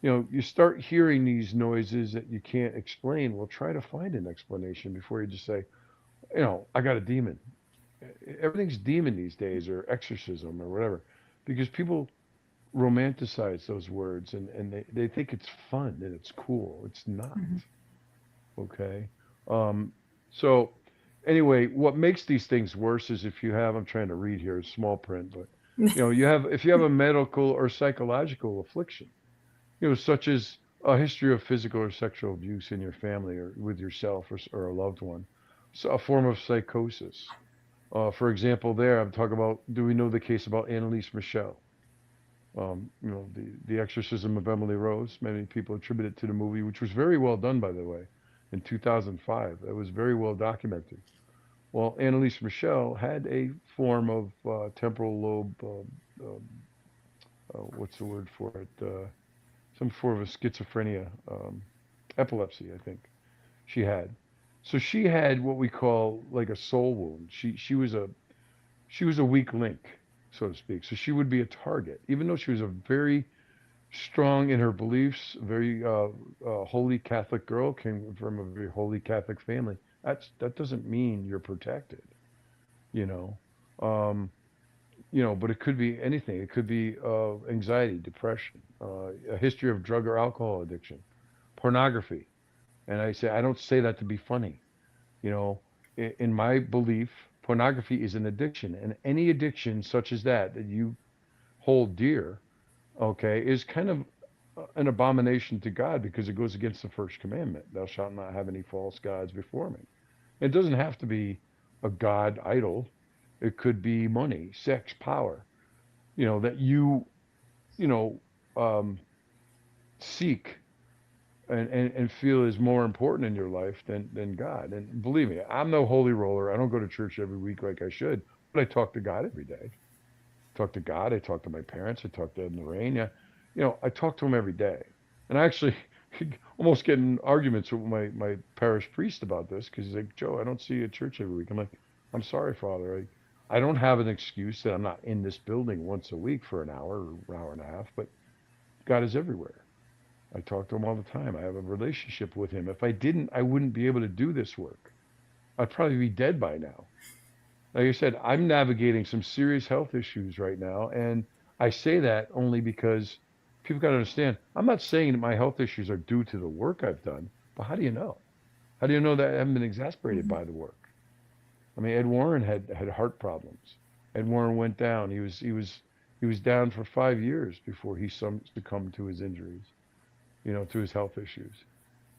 you start hearing these noises that you can't explain. Well, try to find an explanation before you just say, I got a demon. Everything's demon these days, or exorcism, or whatever, because people romanticize those words and they think it's fun and it's cool. It's not. Mhm. Okay. Um, so anyway, what makes these things worse is if you have, I'm trying to read here, small print, but if you have a medical or psychological affliction, such as a history of physical or sexual abuse in your family or with yourself or a loved one, so a form of psychosis. For example, there I'm talking about. Do we know the case about Annalise Michelle? The Exorcism of Emily Rose. Many people attribute it to the movie, which was very well done, by the way, in 2005. It was very well documented. Well, Annalise Michelle had a form of temporal lobe. What's the word for it? Some form of schizophrenia, epilepsy, I think she had. So she had what we call like a soul wound. She was a weak link, so to speak. So she would be a target, even though she was a very strong in her beliefs, very holy Catholic girl, came from a very holy Catholic family. That doesn't mean you're protected, you know. Um, but it could be anything. It could be anxiety, depression, a history of drug or alcohol addiction, pornography. And I don't say that to be funny. You know, in my belief, pornography is an addiction, and any addiction such as that you hold dear, okay, is kind of an abomination to God because it goes against the first commandment: "Thou shalt not have any false gods before me." It doesn't have to be a god idol. It could be money, sex, power. That you know um, seek and feel is more important in your life than God. And believe me, I'm no holy roller. I don't go to church every week like I should, but I talk to God every day. Talk to God. I talk to my parents. I talk to Ed and Lorraine. Yeah, I talk to them every day. And I actually almost get in arguments with my parish priest about this because he's like, Joe, I don't see you at church every week. I'm like, I'm sorry, Father. I don't have an excuse that I'm not in this building once a week for an hour or an hour and a half, but God is everywhere. I talk to him all the time. I have a relationship with him. If I didn't, I wouldn't be able to do this work. I'd probably be dead by now. Like I said, I'm navigating some serious health issues right now. And I say that only because people got to understand, I'm not saying that my health issues are due to the work I've done, but how do you know? How do you know that I haven't been exasperated by the work? I mean, Ed Warren had heart problems. Ed Warren went down. He was down for 5 years before he succumbed to his injuries, to his health issues.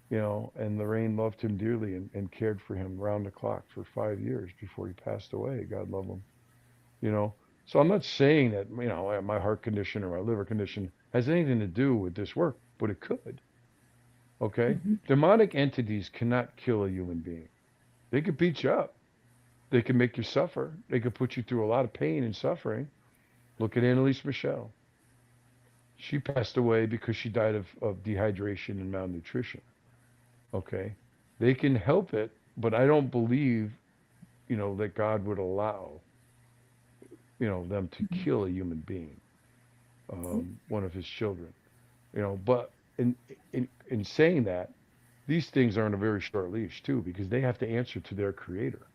And Lorraine loved him dearly and cared for him round the clock for 5 years before he passed away. God love him. You know, so I'm not saying that, my heart condition or my liver condition has anything to do with this work, but it could. Okay. Demonic entities cannot kill a human being. They could beat you up. They can make you suffer. They could put you through a lot of pain and suffering. Look at Annalise Michelle. She passed away because she died of dehydration and malnutrition. Okay. They can help it, but I don't believe, that God would allow, them to kill a human being, one of his children. But in saying that, these things are on a very short leash too, because they have to answer to their creator.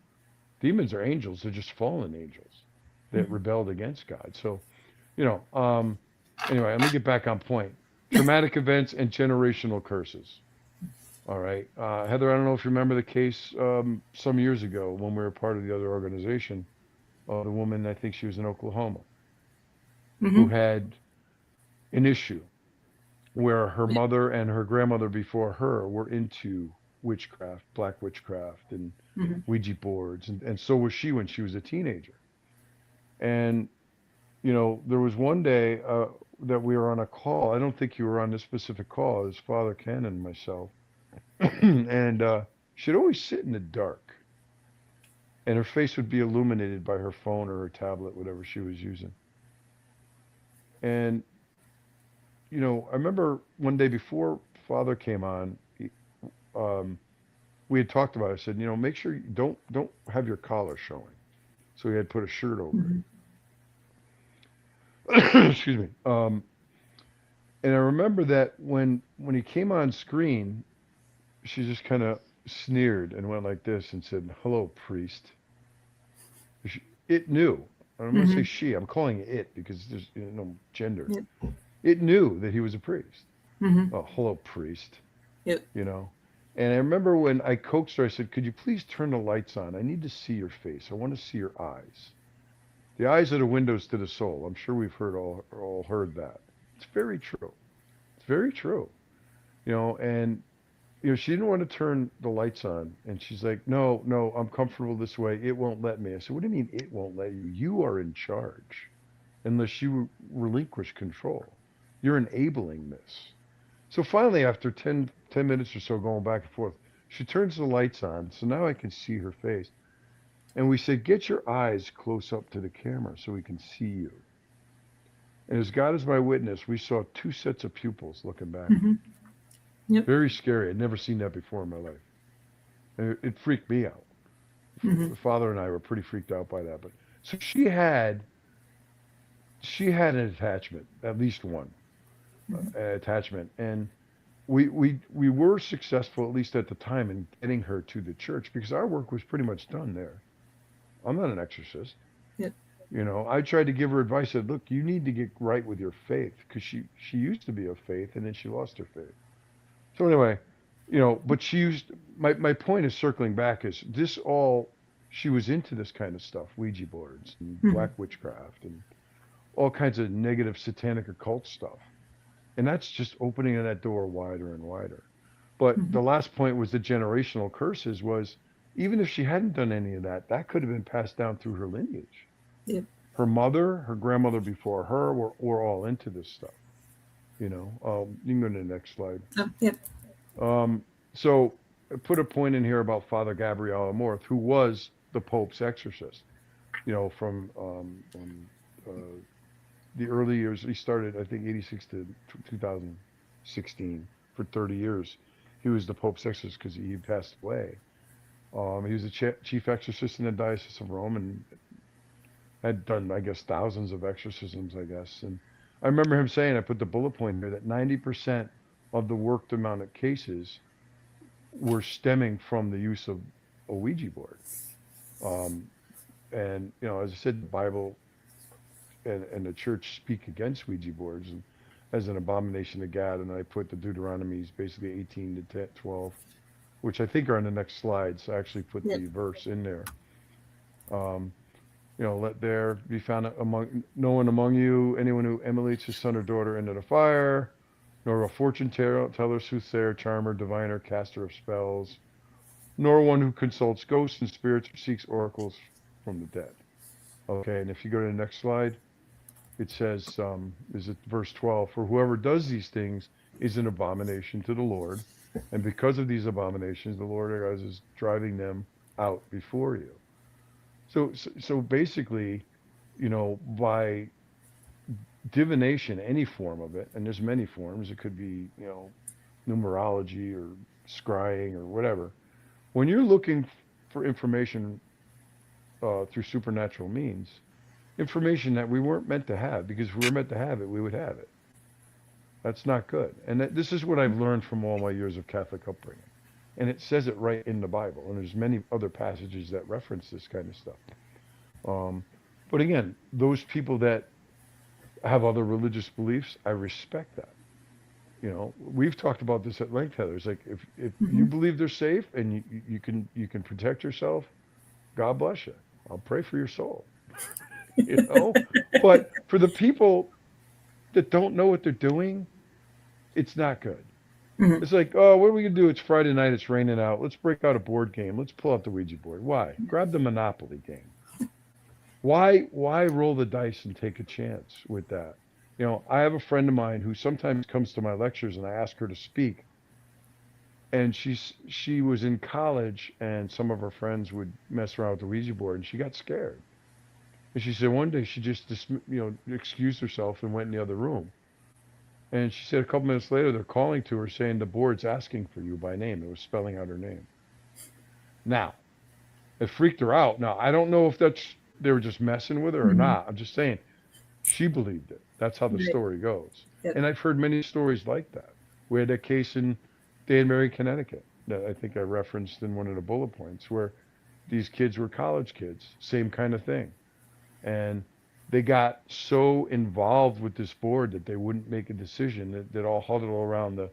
Demons are angels; they're just fallen angels that rebelled against God. So, anyway, let me get back on point. Traumatic events and generational curses. All right, Heather, I don't know if you remember the case some years ago when we were part of the other organization. The woman, I think she was in Oklahoma, who had an issue where her mother and her grandmother before her were into witchcraft, black witchcraft, and Ouija boards, and so was she when she was a teenager. And there was one day that we were on a call. I don't think you were on this specific call. It was Father Ken and myself, and she'd always sit in the dark, and her face would be illuminated by her phone or her tablet, whatever she was using. And I remember one day before Father came on, we had talked about it. I said, make sure you don't have your collar showing. So he had put a shirt over it. Excuse me. And I remember that when he came on screen, she just kind of sneered and went like this and said, "Hello, priest." It knew. I'm going to say she. I'm calling it it because there's no gender. Yep. It knew that he was a priest. Oh, hello, priest. Yep. And I remember when I coaxed her, I said, "Could you please turn the lights on? I need to see your face. I want to see your eyes. The eyes are the windows to the soul." I'm sure we've all heard that. It's very true. It's very true. And she didn't want to turn the lights on, and she's like, "No, I'm comfortable this way. It won't let me." I said, "What do you mean it won't let you? You are in charge, unless you relinquish control. You're enabling this." So finally, after 10 minutes or so going back and forth, she turns the lights on, so now I can see her face. And we said, "Get your eyes close up to the camera so we can see you." And as God is my witness, we saw 2 sets of pupils looking back. Yep. Very scary. I'd never seen that before in my life. And it freaked me out. The Father and I were pretty freaked out by that. But so she had an attachment, at least one attachment, and we were successful, at least at the time, in getting her to the church because our work was pretty much done there. I'm not an exorcist. Yep. I tried to give her advice. I said, "Look, you need to get right with your faith," because she used to be of faith and then she lost her faith. So anyway, but she used, my point is circling back is this all, she was into this kind of stuff, Ouija boards and black witchcraft and all kinds of negative satanic occult stuff. And that's just opening that door wider and wider. But the last point was the generational curses was, even if she hadn't done any of that, that could have been passed down through her lineage. Yep. Her mother, her grandmother before her were all into this stuff. You can go to the next slide. Yep. So I put a point in here about Father Gabriel Amorth, who was the Pope's exorcist, from the early years. He started, I think, 86 to 2016 for 30 years. He was the Pope's exorcist because he passed away. He was the chief exorcist in the Diocese of Rome and had done, I guess, thousands of exorcisms, I guess. And I remember him saying, I put the bullet point here, that 90% of the worked amount of cases were stemming from the use of a Ouija board. Um, and, as I said, the Bible and the church speak against Ouija boards and as an abomination to God. And I put the Deuteronomies, basically 18 to 12, which I think are on the next slide. So I actually put the verse in there. Um, let there be found no one among you, anyone who emulates his son or daughter into the fire, nor a fortune teller, soothsayer, charmer, diviner, caster of spells, nor one who consults ghosts and spirits or seeks oracles from the dead. Okay, and if you go to the next slide, it says, is it verse 12? For whoever does these things is an abomination to the Lord, and because of these abominations, the Lord our God is driving them out before you. So basically, by divination, any form of it, and there's many forms. It could be, numerology or scrying or whatever. When you're looking for information through supernatural means, information that we weren't meant to have, because if we were meant to have it, we would have it. That's not good. And this is what I've learned from all my years of Catholic upbringing. And it says it right in the Bible. And there's many other passages that reference this kind of stuff. But again, those people that have other religious beliefs, I respect that. We've talked about this at length, Heather. It's like if you believe they're safe and you can protect yourself, God bless you. I'll pray for your soul. But for the people that don't know what they're doing, it's not good. It's like, oh, what are we gonna do? It's Friday night. It's raining out. Let's break out a board game. Let's pull out the Ouija board. Why? Grab the Monopoly game. Why roll the dice and take a chance with that? I have a friend of mine who sometimes comes to my lectures and I ask her to speak. And she was in college and some of her friends would mess around with the Ouija board and she got scared. And she said one day she just excused herself and went in the other room. And she said a couple minutes later they're calling to her saying the board's asking for you by name. It was spelling out her name. Now, it freaked her out. Now, I don't know if they were just messing with her or not. I'm just saying she believed it. That's how the story goes. Yep. And I've heard many stories like that. We had a case in Danbury, Connecticut that I think I referenced in one of the bullet points where these kids were college kids, same kind of thing. And they got so involved with this board that they wouldn't make a decision. They'd all huddle around the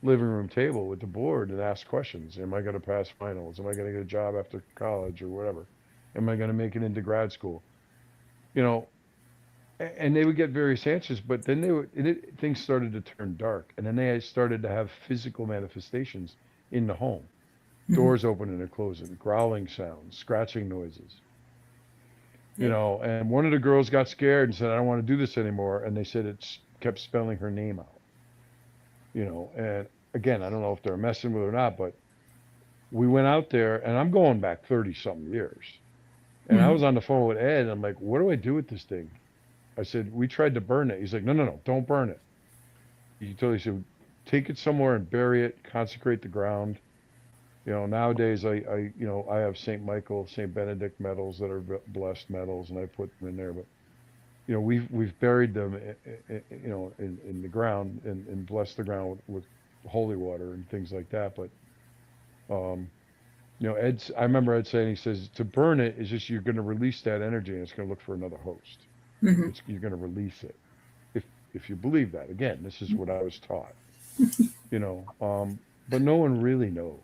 living room table with the board and ask questions. Am I going to pass finals? Am I going to get a job after college or whatever? Am I going to make it into grad school? And they would get various answers, but then things started to turn dark. And then they started to have physical manifestations in the home. Doors opening and closing, growling sounds, scratching noises. And one of the girls got scared and said, I don't want to do this anymore. And they said it kept spelling her name out. And again, I don't know if they're messing with her or not, but we went out there and I'm going back 30 something years. And I was on the phone with Ed. And I'm like, what do I do with this thing? I said, we tried to burn it. He's like, no, don't burn it. He said, take it somewhere and bury it, consecrate the ground. Nowadays I have St. Michael, St. Benedict medals that are blessed medals, and I put them in there. But we've buried them, in the ground and blessed the ground with holy water and things like that. But I remember Ed saying, he says, to burn it is just you're going to release that energy and it's going to look for another host. You're going to release it if you believe that. Again, this is what I was taught. But no one really knows.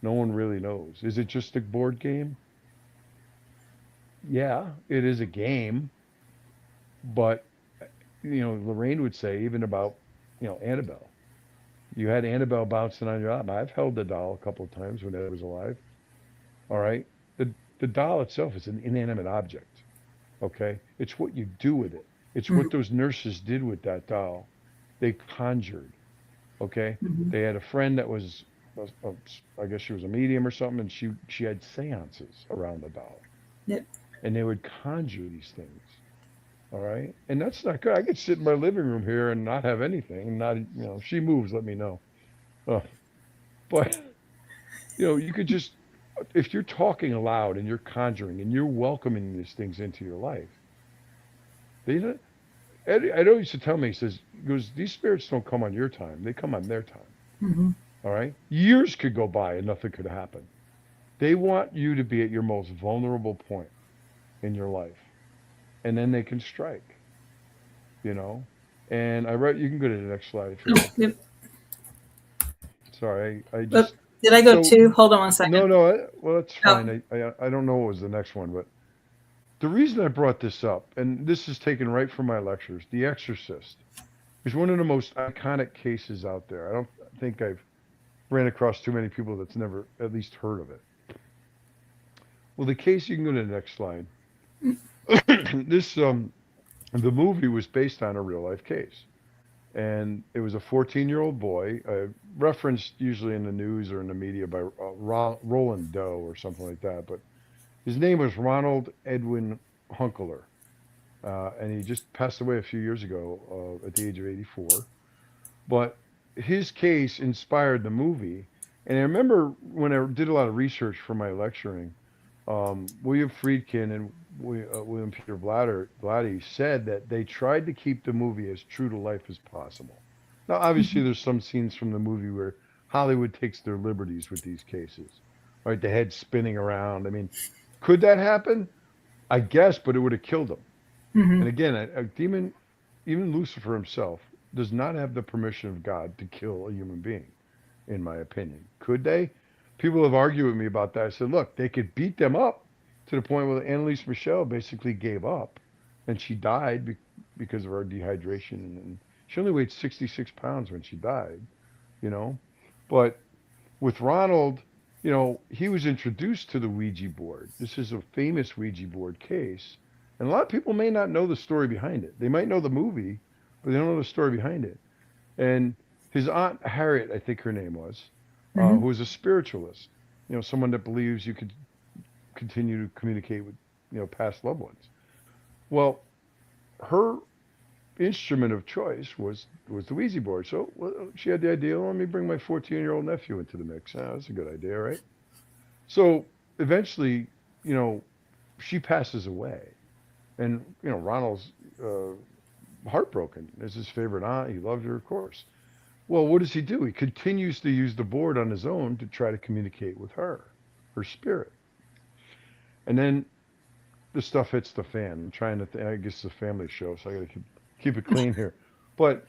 No one really knows. Is it just a board game? Yeah, it is a game. But, Lorraine would say even about, Annabelle. You had Annabelle bouncing on your arm. I've held the doll a couple of times when Ed was alive. All right? The doll itself is an inanimate object. Okay? It's what you do with it. It's what those nurses did with that doll. They conjured. Okay? They had a friend that was, I guess she was a medium or something, and she had seances around the doll. Yep. And they would conjure these things. All right? And that's not good. I could sit in my living room here and not have anything. And not, if she moves, let me know. But, you could just, if you're talking aloud and you're conjuring and you're welcoming these things into your life, Eddie, I know he used to tell me, he goes, these spirits don't come on your time. They come on their time. Mm-hmm. All right. Years could go by and nothing could happen. They want you to be at your most vulnerable point in your life. And then they can strike, you know? And you can go to the next slide if you Oh, like. yep. Sorry. I Oh, just, did I go so, two? Hold on one second. no, well, that's Oh. fine. I don't know what was the next one, but the reason I brought this up, and this is taken right from my lectures, The Exorcist is one of the most iconic cases out there. I don't think I've ran across too many people that's never at least heard of it. Well, the case, you can go to the next slide. This, the movie was based on a real life case. And it was a 14-year-old boy, referenced usually in the news or in the media by Roland Doe or something like that. But his name was Ronald Edwin Hunkeler. And he just passed away a few years ago at the age of 84. But his case inspired the movie. And I remember when I did a lot of research for my lecturing, William Friedkin and William Peter Blatty said that they tried to keep the movie as true to life as possible. Now, obviously, there's some scenes from the movie where Hollywood takes their liberties with these cases, right? The head spinning around. I mean, could that happen? I guess, but it would have killed him. Mm-hmm. And again, a demon, even Lucifer himself, does not have the permission of God to kill a human being, in my opinion. Could they? People have argued with me about that. I said, look, they could beat them up to the point where Annalise Michelle basically gave up and she died because of her dehydration. And she only weighed 66 pounds when she died, you know. But with Ronald, you know, he was introduced to the Ouija board. This is a famous Ouija board case. And a lot of people may not know the story behind it. They might know the movie, but they don't know the story behind it. And his aunt Harriet, I think her name was, who was a spiritualist, you know, someone that believes you could continue to communicate with, you know, past loved ones. Well, her instrument of choice was the Ouija board. So she had the idea, let me bring my 14-year-old nephew into the mix. That's a good idea, right? So eventually, you know, she passes away. And, you know, Ronald's heartbroken. It's his favorite aunt. He loved her, of course. Well, what does he do? He continues to use the board on his own to try to communicate with her spirit. And then the stuff hits the fan. I'm trying to, I guess it's a family show, so I got to keep it clean here. But,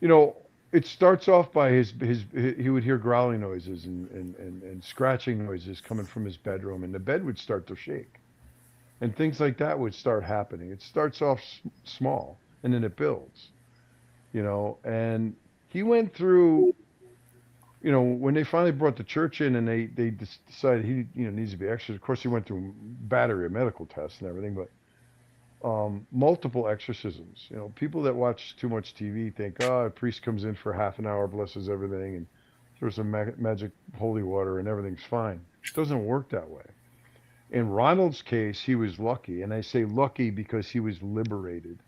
you know, it starts off by he would hear growling noises and scratching noises coming from his bedroom, and the bed would start to shake. And things like that would start happening. It starts off small, and then it builds, you know. And he went through, you know, when they finally brought the church in and they decided he, you know, needs to be exorcised. Of course, he went through battery of medical tests and everything, but multiple exorcisms. You know, people that watch too much TV think, oh, a priest comes in for half an hour, blesses everything, and throws some magic holy water, and everything's fine. It doesn't work that way. In Ronald's case, he was lucky, and I say lucky because he was liberated.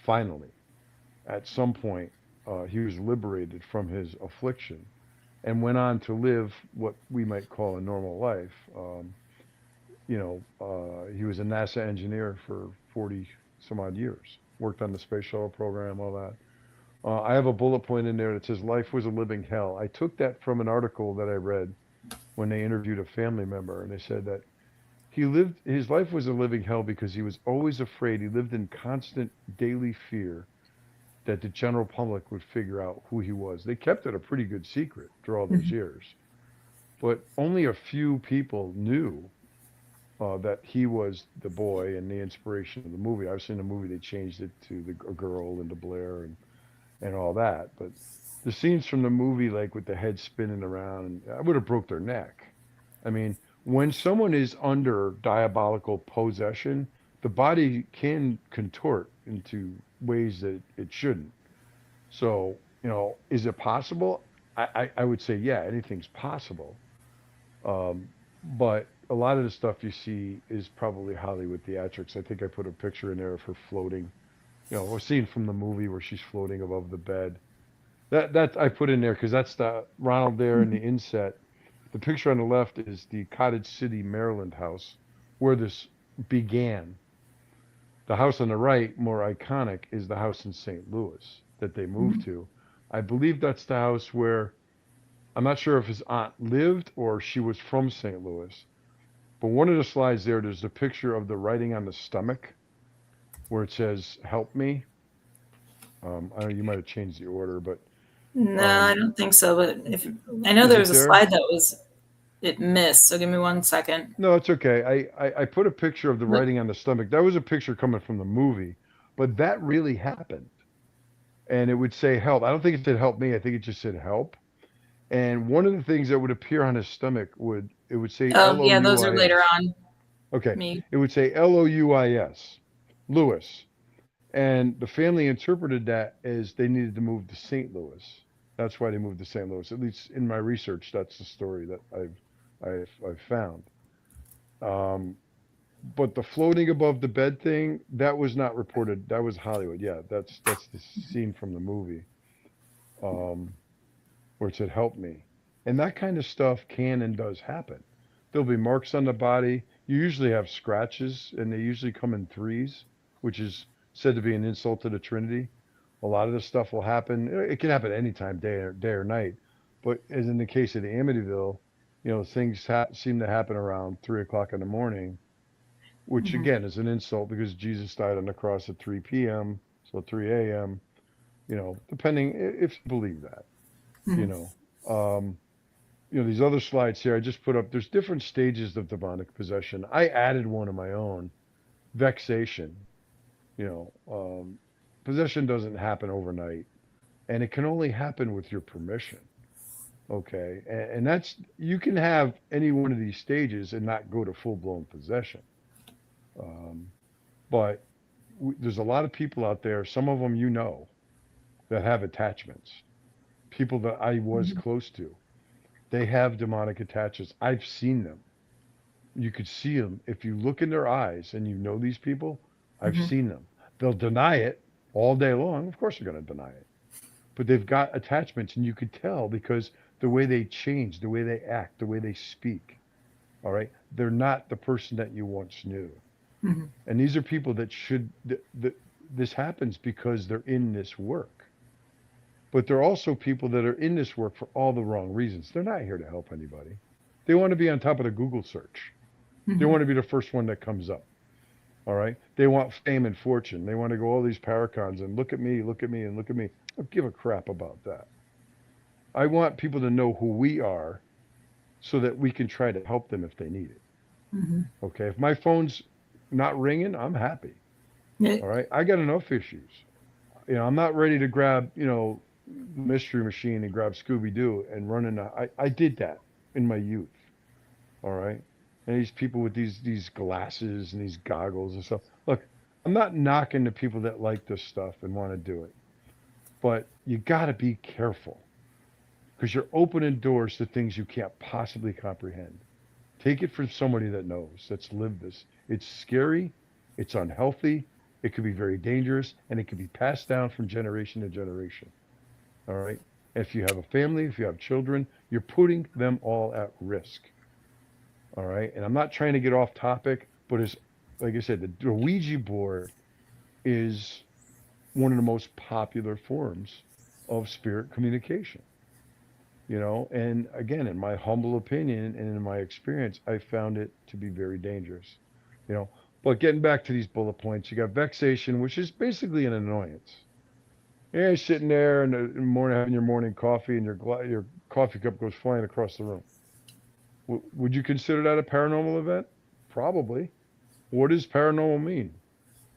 Finally, at some point, he was liberated from his affliction and went on to live what we might call a normal life. You know, he was a NASA engineer for 40 some odd years, worked on the space shuttle program, all that. I have a bullet point in there that says life was a living hell. I took that from an article that I read when they interviewed a family member, and they said that his life was a living hell because he was always afraid. He lived in constant daily fear that the general public would figure out who he was. They kept it a pretty good secret for all those years. But only a few people knew that he was the boy and the inspiration of the movie. Obviously, in the movie, they changed it to a girl and to Blair and all that. But the scenes from the movie, like with the head spinning around, I would have broke their neck. I mean, when someone is under diabolical possession, the body can contort into ways that it shouldn't. So, you know, is it possible? I would say, yeah, anything's possible. But a lot of the stuff you see is probably Hollywood theatrics. I think I put a picture in there of her floating. You know, we're seeing from the movie where she's floating above the bed. That I put in there because that's the Ronald there in the inset. The picture on the left is the Cottage City, Maryland house where this began. The house on the right, more iconic, is the house in St. Louis that they moved to. I believe that's the house where, I'm not sure if his aunt lived or she was from St. Louis. But one of the slides there's a picture of the writing on the stomach where it says, "Help me." I know you might have changed the order, but No, I don't think so. But if I know is there it was a there? slide that it missed. So give me 1 second. No, it's okay. I put a picture of the Nope. writing on the stomach. That was a picture coming from the movie, but that really happened. And it would say help. I don't think it said help me. I think it just said help. And one of the things that would appear on his stomach would say Oh, yeah, those are later Louis. on. Okay. Me. It would say Louis, Lewis. And the family interpreted that as they needed to move to St. Louis. That's why they moved to St. Louis. At least in my research, that's the story that I've found. But the floating above the bed thing, that was not reported. That was Hollywood. Yeah, that's the scene from the movie, where it said "Help me," and that kind of stuff can and does happen. There'll be marks on the body. You usually have scratches, and they usually come in threes, which is said to be an insult to the Trinity. A lot of this stuff will happen. It can happen anytime, day or night. But as in the case of the Amityville, things seem to happen around 3 o'clock in the morning, which again is an insult because Jesus died on the cross at 3 p.m. So 3 a.m. Depending if you believe that, you know. These other slides here I just put up. There's different stages of demonic possession. I added one of my own, vexation. Possession doesn't happen overnight, and it can only happen with your permission. Okay, and that's, you can have any one of these stages and not go to full-blown possession. But there's a lot of people out there, some of them that have attachments. People that I was close to, they have demonic attachments. I've seen them. You could see them if you look in their eyes and these people. I've seen them. They'll deny it all day long. Of course they're going to deny it. But they've got attachments, and you could tell because the way they change, the way they act, the way they speak. All right? They're not the person that you once knew. And these are people that this happens because they're in this work. But they're also people that are in this work for all the wrong reasons. They're not here to help anybody. They want to be on top of the Google search. They want to be the first one that comes up. All right? They want fame and fortune. They want to go all these paracons and look at me, and look at me. I don't give a crap about that. I want people to know who we are so that we can try to help them if they need it. Okay? If my phone's not ringing, I'm happy. All right? I got enough issues. I'm not ready to grab, Mystery Machine and grab Scooby-Doo and run in. I did that in my youth. All right? And these people with these glasses and these goggles and stuff. Look, I'm not knocking the people that like this stuff and want to do it. But you got to be careful because you're opening doors to things you can't possibly comprehend. Take it from somebody that knows, that's lived this. It's scary. It's unhealthy. It could be very dangerous, and it could be passed down from generation to generation. All right? If you have a family, if you have children, you're putting them all at risk. All right? And I'm not trying to get off topic, but like I said, the Ouija board is one of the most popular forms of spirit communication. And again, in my humble opinion and in my experience, I found it to be very dangerous. But getting back to these bullet points, you got vexation, which is basically an annoyance. You're sitting there in the morning having your morning coffee, and your coffee cup goes flying across the room. Would you consider that a paranormal event? Probably. What does paranormal mean?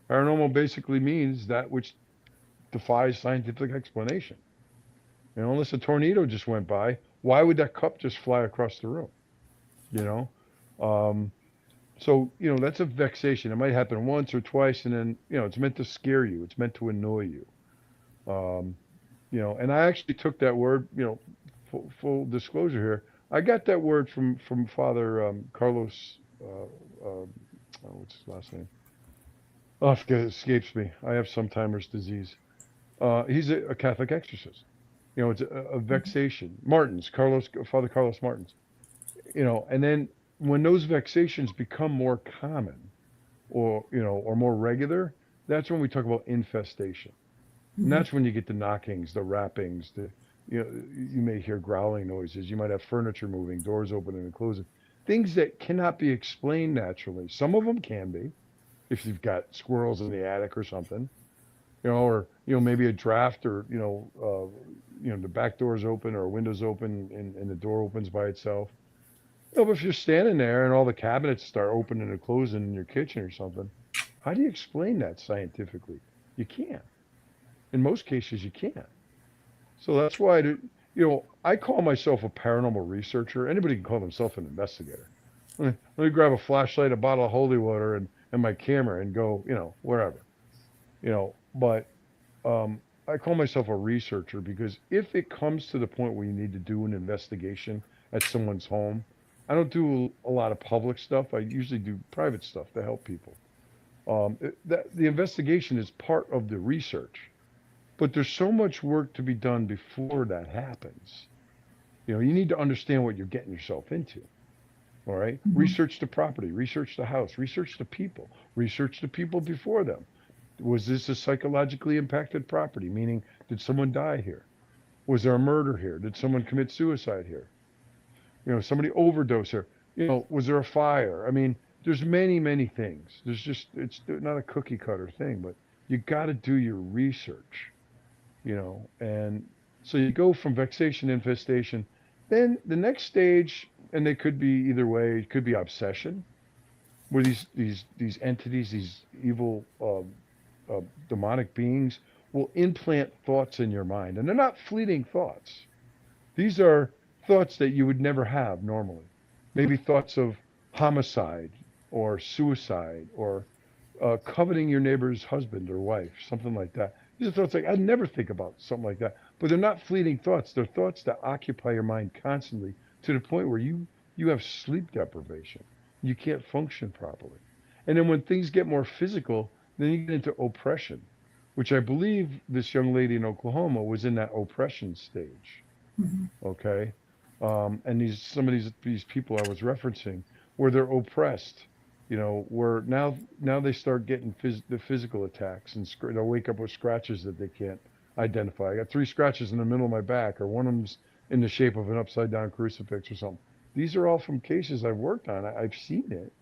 Paranormal basically means that which defies scientific explanation. Unless a tornado just went by, why would that cup just fly across the room? So, that's a vexation. It might happen once or twice, and then, it's meant to scare you. It's meant to annoy you. And I actually took that word, full disclosure here. I got that word from Father Carlos, what's his last name? Oh, it escapes me. I have Sometimers disease. He's a Catholic exorcist. It's a vexation. Father Carlos Martins. And then when those vexations become more common, or, or more regular, that's when we talk about infestation. And that's when you get the knockings, the rappings, you may hear growling noises. You might have furniture moving, doors opening and closing, things that cannot be explained naturally. Some of them can be, if you've got squirrels in the attic or something, or maybe a draft, or the back door's open or a window's open and the door opens by itself. But if you're standing there and all the cabinets start opening and closing in your kitchen or something, how do you explain that scientifically? You can't. In most cases, you can't. So that's why, I call myself a paranormal researcher. Anybody can call themselves an investigator. Let me grab a flashlight, a bottle of holy water, and my camera and go, wherever. But I call myself a researcher because if it comes to the point where you need to do an investigation at someone's home, I don't do a lot of public stuff. I usually do private stuff to help people. The investigation is part of the research, but there's so much work to be done before that happens. You need to understand what you're getting yourself into. All right. Research the property, research the house, research the people before them. Was this a psychologically impacted property? Meaning, did someone die here? Was there a murder here? Did someone commit suicide here? Somebody overdose here. Was there a fire? I mean, there's many, many things. It's not a cookie cutter thing, but you got to do your research, and so you go from vexation, infestation, then the next stage, and they could be either way. It could be obsession, where these entities, these evil demonic beings will implant thoughts in your mind. And they're not fleeting thoughts. These are thoughts that you would never have normally. Maybe thoughts of homicide or suicide or coveting your neighbor's husband or wife, something like that. These are thoughts like, I'd never think about something like that. But they're not fleeting thoughts. They're thoughts that occupy your mind constantly to the point where you have sleep deprivation. You can't function properly. And then when things get more physical, then you get into oppression, which I believe this young lady in Oklahoma was in that oppression stage. Okay. And some of these people I was referencing, where they're oppressed, where now they start getting the physical attacks, and they'll wake up with scratches that they can't identify. I got 3 scratches in the middle of my back, or one of them's in the shape of an upside down crucifix or something. These are all from cases I've worked on. I've seen it.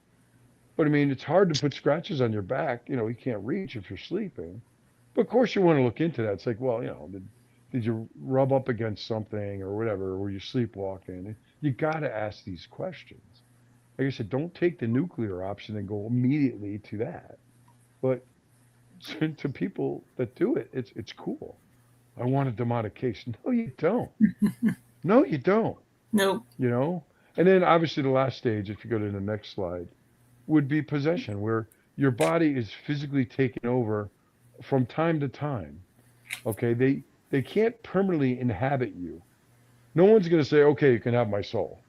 But I mean, it's hard to put scratches on your back. You can't reach if you're sleeping. But of course you want to look into that. It's like, well, did you rub up against something or whatever? Or were you sleepwalking? You got to ask these questions. Like I said, don't take the nuclear option and go immediately to that. But to people that do it, it's cool. I want a demonic case. No, you don't. No, you don't. Nope. And then obviously the last stage, if you go to the next slide, would be possession, where your body is physically taken over from time to time. Okay, they can't permanently inhabit you. No one's going to say, okay, you can have my soul.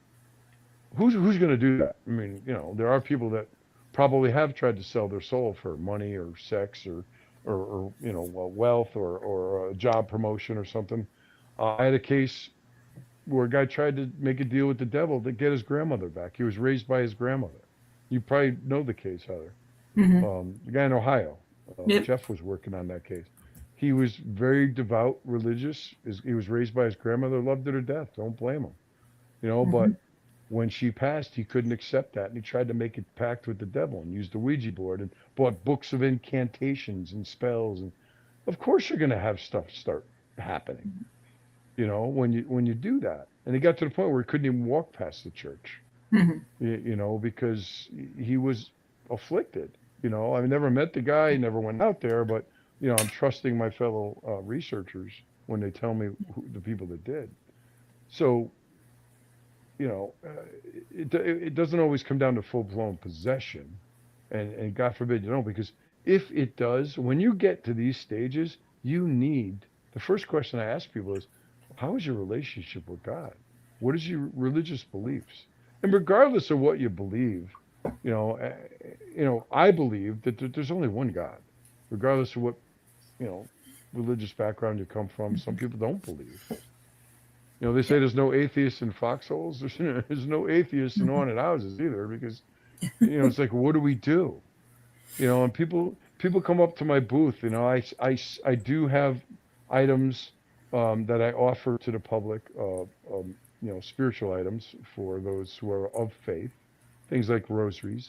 Who's going to do that? I mean, there are people that probably have tried to sell their soul for money or sex or wealth or a job promotion or something. I had a case where a guy tried to make a deal with the devil to get his grandmother back. He was raised by his grandmother. You probably know the case, Heather. The guy in Ohio. Yep. Jeff was working on that case. He was very devout, religious. He was raised by his grandmother, loved her to death. Don't blame him. But when she passed, he couldn't accept that. And he tried to make a pact with the devil and used the Ouija board and bought books of incantations and spells. And of course you're going to have stuff start happening, when you do that. And he got to the point where he couldn't even walk past the church, because he was afflicted. I never met the guy, never went out there, but, I'm trusting my fellow researchers when they tell me the people that did. So, it doesn't always come down to full-blown possession, and God forbid, because if it does, when you get to these stages, the first question I ask people is, how is your relationship with God? What is your religious beliefs? And regardless of what you believe, I believe that there's only one God, regardless of what, religious background you come from. Some people don't believe. They say there's no atheists in foxholes. There's no atheists in haunted houses either, because, it's like, what do we do? And people come up to my booth. I do have items that I offer to the public, spiritual items for those who are of faith, things like rosaries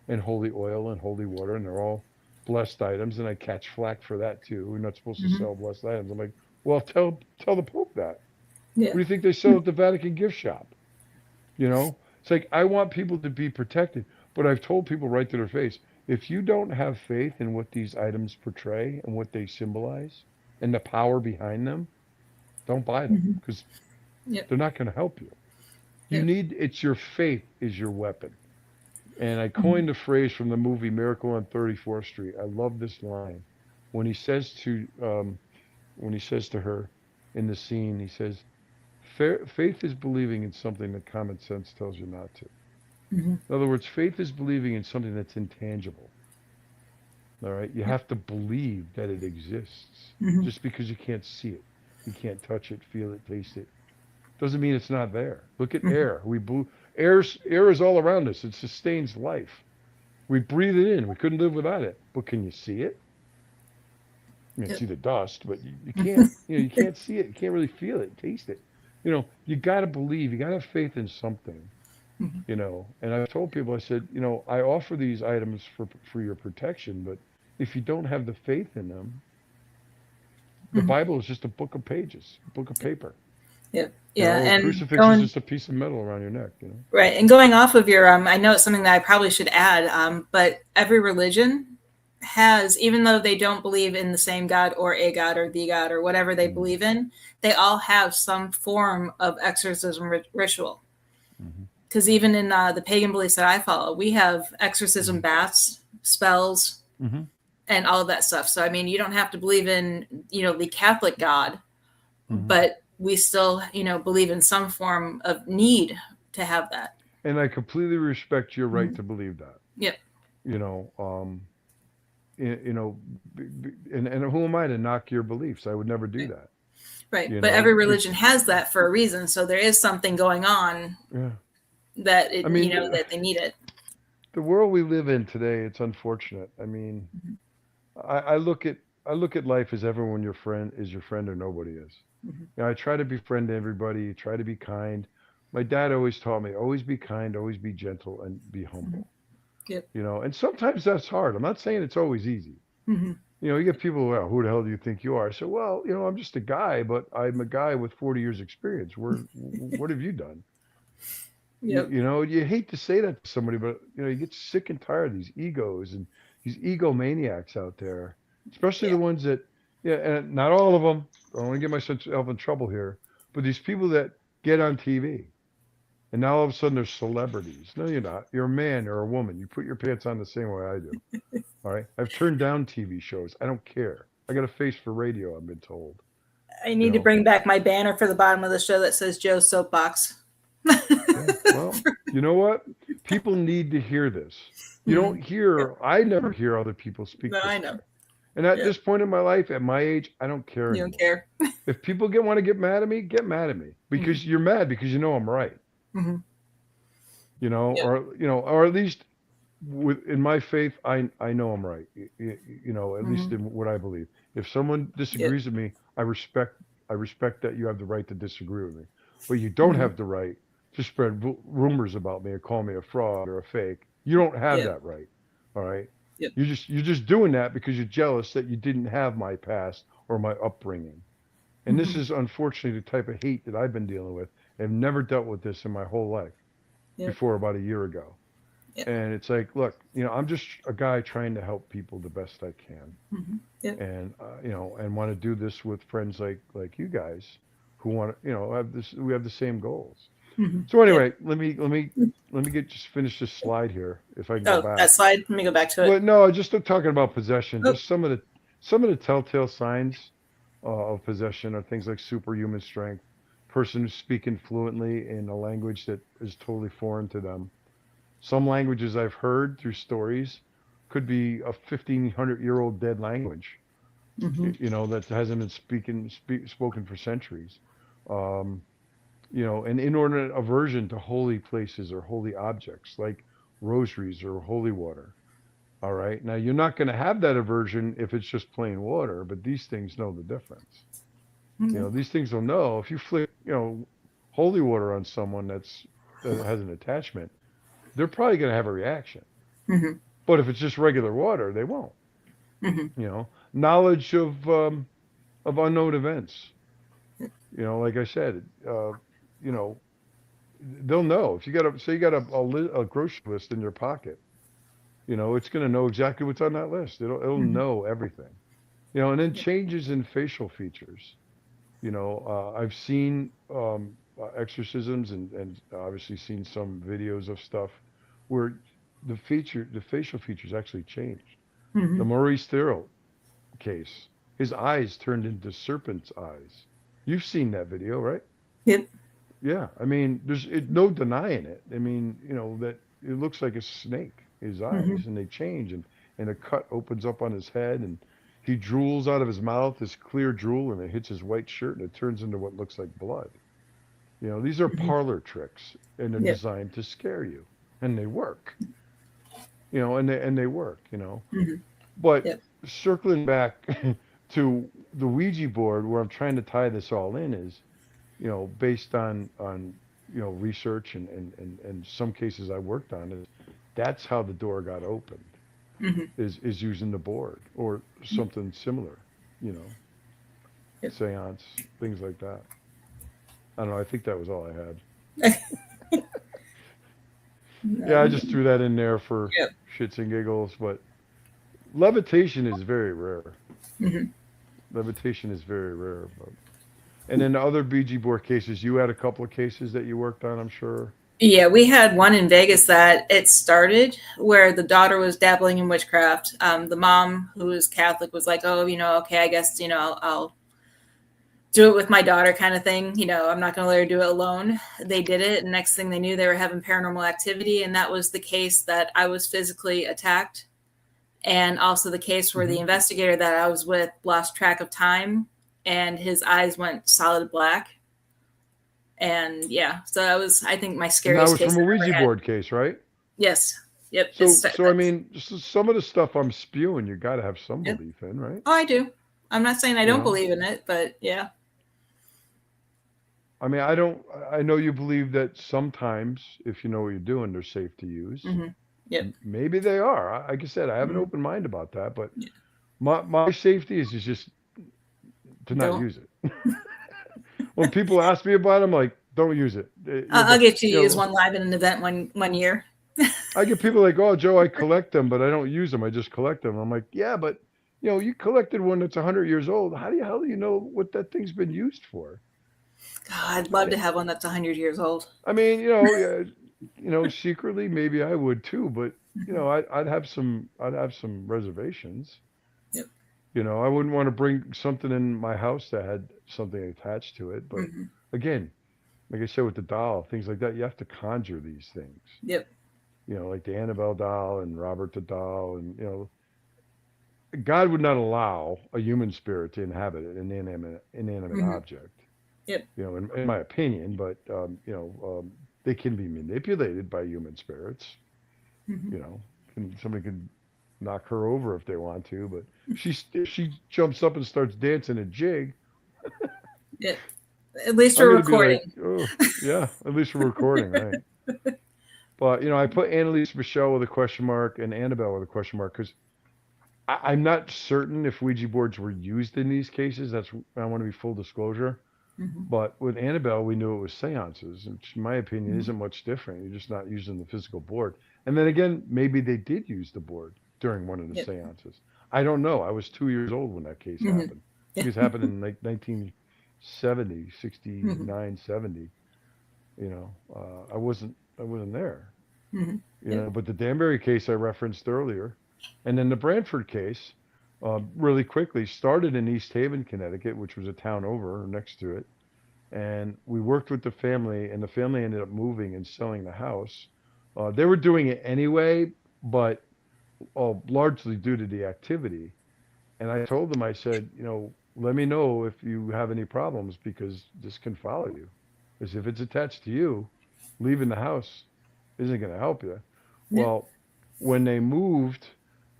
and holy oil and holy water, and they're all blessed items. And I catch flack for that too. We're not supposed to Hmm. sell blessed items. I'm like, well, tell the Pope that. What Yeah. do you think they sell at the Vatican gift shop? It's like I want people to be protected, but I've told people right to their face, if you don't have faith in what these items portray and what they symbolize and the power behind them, don't buy them Hmm. because Yep. they're not going to help you. Yep. It's your faith is your weapon. And I Hmm. coined the phrase from the movie Miracle on 34th Street. I love this line when he says to her in the scene, he says, Faith is believing in something that common sense tells you not to. Hmm. In other words, faith is believing in something that's intangible. All right. You have to believe that it exists Hmm. just because you can't see it. You can't touch it, feel it, taste it. Doesn't mean it's not there. Look at Hmm. air. Air is all around us. It sustains life. We breathe it in. We couldn't live without it. But can you see it? You can Yep. see the dust, but you can't, you can't see it. You can't really feel it, taste it. You got to believe. You got to have faith in something. Hmm. And I've told people, I said, I offer these items for your protection, but if you don't have the faith in them, the Hmm. Bible is just a book of pages, a book of paper. Yep. Yeah. A And crucifix is going just a piece of metal around your neck. right, and going off of your, I know it's something that I probably should add, but every religion has, even though they don't believe in the same God or a God or the God or whatever they Mm-hmm. believe in, they all have some form of exorcism ritual. Mm-hmm. Because even in the pagan beliefs that I follow, we have exorcism Mm-hmm. baths, spells, Mm-hmm. and all of that stuff. So, I mean, you don't have to believe in, the Catholic God, Mm-hmm. but we still, believe in some form of need to have that. And I completely respect your right Mhm. to believe that. Yep. You know, um, you know, and who am I to knock your beliefs? I would never do that. Right. You But know, every it's religion has that for a reason. So there is something going on yeah. that I mean, that they need it. the world we live in today, it's unfortunate. I mean, Mhm. I look at life as everyone your friend or nobody is. Mhm. I try to befriend everybody, try to be kind. My dad always taught me, always be kind, always be gentle, and be Mhm. humble. Yep. And sometimes that's hard. I'm not saying it's always easy. Mhm. You get people, well, who the hell do you think you are? I said, well, I'm just a guy, but I'm a guy with 40 years experience. What have you done? Yep. You hate to say that to somebody, but you get sick and tired of these egos and these egomaniacs out there, especially Yeah. the ones that, yeah, and not all of them. I don't want to get myself in trouble here, but these people that get on TV and now all of a sudden they're celebrities. No, you're not. You're a man or a woman. You put your pants on the same way I do. All right. I've turned down TV shows. I don't care. I got a face for radio, I've been told. I You need to know, bring back my banner for the bottom of the show that says Joe's Soapbox. yeah. Well, you know what? People need to hear this. You don't Mhm. Yep. I never hear other people No, speak I this way. know. And at Yep. this point in my life, at my age, I don't care You don't anymore. care. If people want to get mad at me, get mad at me Mhm. because you're mad because you know I'm right. Mhm. Yep. Or at least in my faith, I know I'm right. At least Mhm. in what I believe. If someone Yep. disagrees with me, I respect that you have the right to disagree with me, but you don't Mhm. have the right to spread rumors about me or call me a fraud or a fake. You don't have Yep. that right. All right. Yep. You're just doing that because you're jealous that you didn't have my past or my upbringing. And this Mhm. is unfortunately the type of hate that I've been dealing with. I've never dealt with this in my whole life Yep. before about a year ago. Yep. And it's like, look, I'm just a guy trying to help people the best I can, Mhm. Yep. and and want to do this with friends like you guys, who want to, have this. We have the same goals. Mhm. So Yep. anyway, let me just finish this slide here, if I can go Oh, that back. slide. Let me go back to it. Well, no, just talking about possession. Oh. Just some of the telltale signs of possession are things like superhuman strength, person who's speaking fluently in a language that is totally foreign to them. Some languages I've heard through stories could be a 1,500-year-old dead language, Mhm. that hasn't been spoken for centuries. Um, an inordinate aversion to holy places or holy objects like rosaries or holy water. All right. Now you're not going to have that aversion if it's just plain water, but these things know the difference. These things will know if you flick, holy water on someone that has an attachment, they're probably going to have a reaction. But if it's just regular water, they won't. Knowledge of unknown events. Like I said, they'll know if you got a grocery list in your pocket. It's going to know exactly what's on that list. It'll know everything. And then changes in facial features. I've seen exorcisms and obviously seen some videos of stuff where the facial features actually changed. The Maurice Thurl case, his eyes turned into serpent's eyes. You've seen that video, right? Yep. Yeah. I mean, there's no denying it. I mean, that it looks like a snake, his eyes, and they change, and a cut opens up on his head, and he drools out of his mouth, this clear drool, and it hits his white shirt, and it turns into what looks like blood. These are parlor tricks, and they're designed to scare you, and they work. And they work. But circling back to the Ouija board, where I'm trying to tie this all in is, based on research and some cases I worked on, is that's how the door got opened. Is using the board or something similar, seance, things like that. I don't know. I think that was all I had. Yeah, I just threw that in there for shits and giggles, but levitation is very rare. Levitation is very rare. But... And then the other Ouija board cases, you had a couple of cases that you worked on, I'm sure. Yeah, we had one in Vegas that it started where the daughter was dabbling in witchcraft. The mom, who was Catholic, was like, oh, okay, I guess, I'll do it with my daughter kind of thing. I'm not going to let her do it alone. They did it. And next thing they knew, they were having paranormal activity. And that was the case that I was physically attacked. And also the case where the investigator that I was with lost track of time and his eyes went solid black. And so that was, I think, my scariest case. That was from a Ouija board case, right? Yes. Yep. So I mean, some of the stuff I'm spewing, you got to have some belief in, right? Oh, I do. I'm not saying I don't believe in it, but yeah. I mean, I know you believe that sometimes, if you know what you're doing, they're safe to use. Yep. Maybe they are. Like I said, I have an open mind about that, but my safety is just to not use it. When people ask me about it, I'm like, don't use it. I'll get you to use one live in an event one year. I get people like, oh, Joe, I collect them, but I don't use them. I just collect them. I'm like, yeah, but you collected one that's 100 years old. How do you know what that thing's been used for? God, I'd love to have one that's 100 years old. I mean, secretly maybe I would too, but I'd have some reservations. Yep. I wouldn't want to bring something in my house that had something attached to it. But again, like I said, with the doll, things like that, you have to conjure these things. Yep. Like the Annabelle doll and Robert the doll, and God would not allow a human spirit to inhabit an inanimate object. Yep. In my opinion, but they can be manipulated by human spirits. Somebody can knock her over if they want to, but if she jumps up and starts dancing a jig. Yeah. At least we're recording. At least we're recording, right? But I put Annalise Michelle with a question mark and Annabelle with a question mark because I'm not certain if Ouija boards were used in these cases. I want to be full disclosure. But with Annabelle, we knew it was seances, which in my opinion isn't much different. You're just not using the physical board. And then again, maybe they did use the board during one of the seances. I don't know. I was 2 years old when that case happened. It was happening in like 1970, 69, 70. I wasn't there. But the Danbury case I referenced earlier, and then the Brantford case, really quickly started in East Haven, Connecticut, which was a town over next to it. And we worked with the family, and the family ended up moving and selling the house. They were doing it anyway, but largely due to the activity. And I told them, I said, let me know if you have any problems because this can follow you. Because if it's attached to you, leaving the house isn't going to help you. Well, when they moved,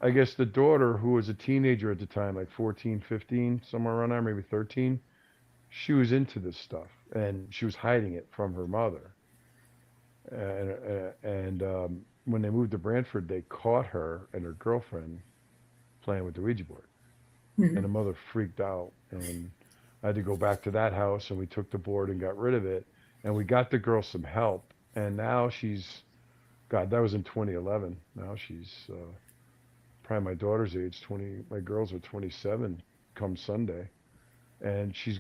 I guess the daughter, who was a teenager at the time, like 14, 15, somewhere around there, maybe 13, she was into this stuff and she was hiding it from her mother. And when they moved to Brantford, they caught her and her girlfriend playing with the Ouija board. And the mother freaked out. And I had to go back to that house and we took the board and got rid of it. And we got the girl some help. And now she's, God, that was in 2011. Now she's probably my daughter's age, 20. My girls are 27 come Sunday. And she's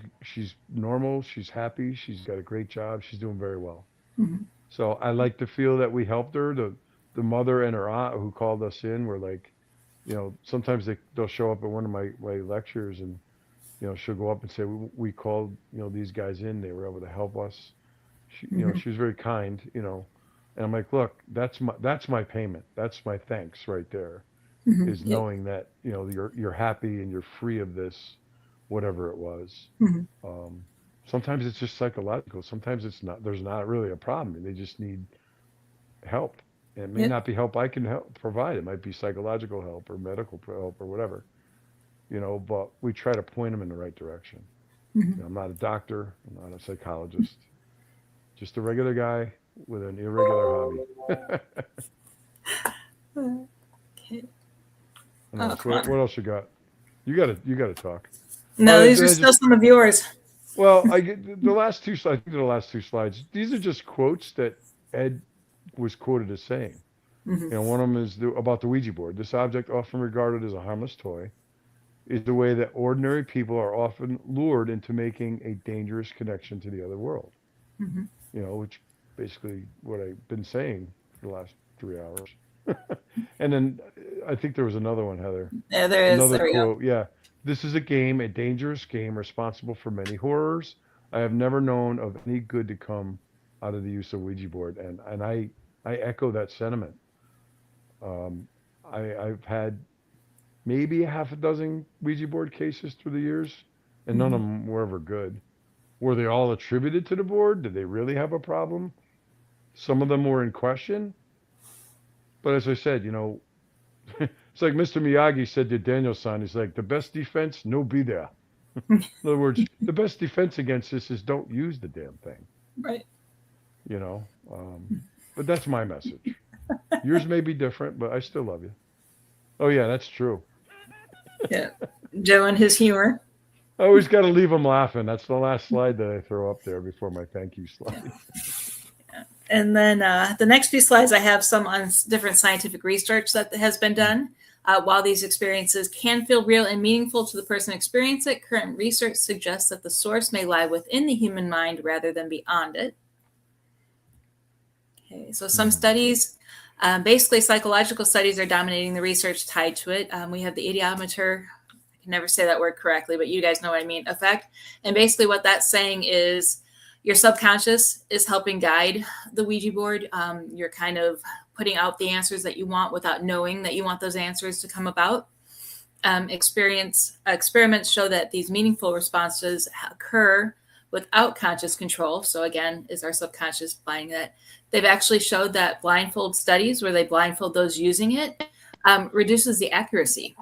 normal. She's happy. She's got a great job. She's doing very well. So I like to feel that we helped her. The mother and her aunt who called us in were like, sometimes they'll show up at one of my lectures and, she'll go up and say, we called, these guys in. They were able to help us. She, she was very kind, and I'm like, look, that's my payment. That's my thanks right there, is knowing that, you're happy and you're free of this, whatever it was. Sometimes it's just psychological. Sometimes it's not. There's not really a problem. They just need help. And it may not be help I can help provide. It might be psychological help or medical help or whatever. But we try to point them in the right direction. I'm not a doctor. I'm not a psychologist. Just a regular guy with an irregular hobby. Okay. What else you got? You got to talk. No, these are still some of yours. Well, I get the last two slides. I think the last two slides. These are just quotes that Ed was quoted as saying. One of them is about the Ouija board. This object, often regarded as a harmless toy, is the way that ordinary people are often lured into making a dangerous connection to the other world. Which basically what I've been saying for the last 3 hours. And then I think there was another one, Heather. Yeah, there is. Another there we quote. go. Yeah. This is a game, a dangerous game, responsible for many horrors. I have never known of any good to come out of the use of Ouija board, and I echo that sentiment. I've had maybe a half a dozen Ouija board cases through the years, and none of them were ever good. Were they all attributed to the board? Did they really have a problem? Some of them were in question. But as I said, it's like Mr. Miyagi said to Daniel-san, he's like, the best defense, no be there. In other words, the best defense against this is don't use the damn thing. Right. But that's my message. Yours may be different, but I still love you. Oh, yeah, that's true. Yeah. Joe and his humor. I always got to leave them laughing. That's the last slide that I throw up there before my thank you slide. And then the next few slides, I have some on different scientific research that has been done. While these experiences can feel real and meaningful to the person experiencing it, current research suggests that the source may lie within the human mind rather than beyond it. Okay, so some studies, basically psychological studies are dominating the research tied to it. We have the ideometer, I can never say that word correctly, but you guys know what I mean, effect. And basically what that's saying is your subconscious is helping guide the Ouija board. You're kind of putting out the answers that you want without knowing that you want those answers to come about. Experiments show that these meaningful responses occur without conscious control. So again, is our subconscious blinding that? They've actually showed that blindfold studies where they blindfold those using it reduces the accuracy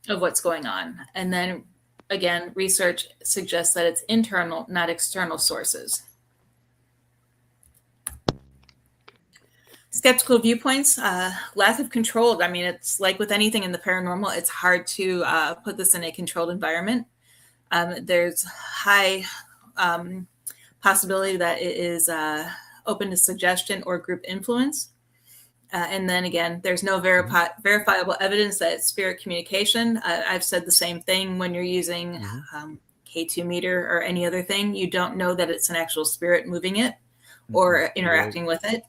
of what's going on. And then again, research suggests that it's internal, not external sources. Skeptical viewpoints, lack of control. I mean, it's like with anything in the paranormal, it's hard to put this in a controlled environment. There's high possibility that it is open to suggestion or group influence. And then again, there's no verifiable evidence that it's spirit communication. I've said the same thing when you're using K2 meter or any other thing. You don't know that it's an actual spirit moving it or interacting with it.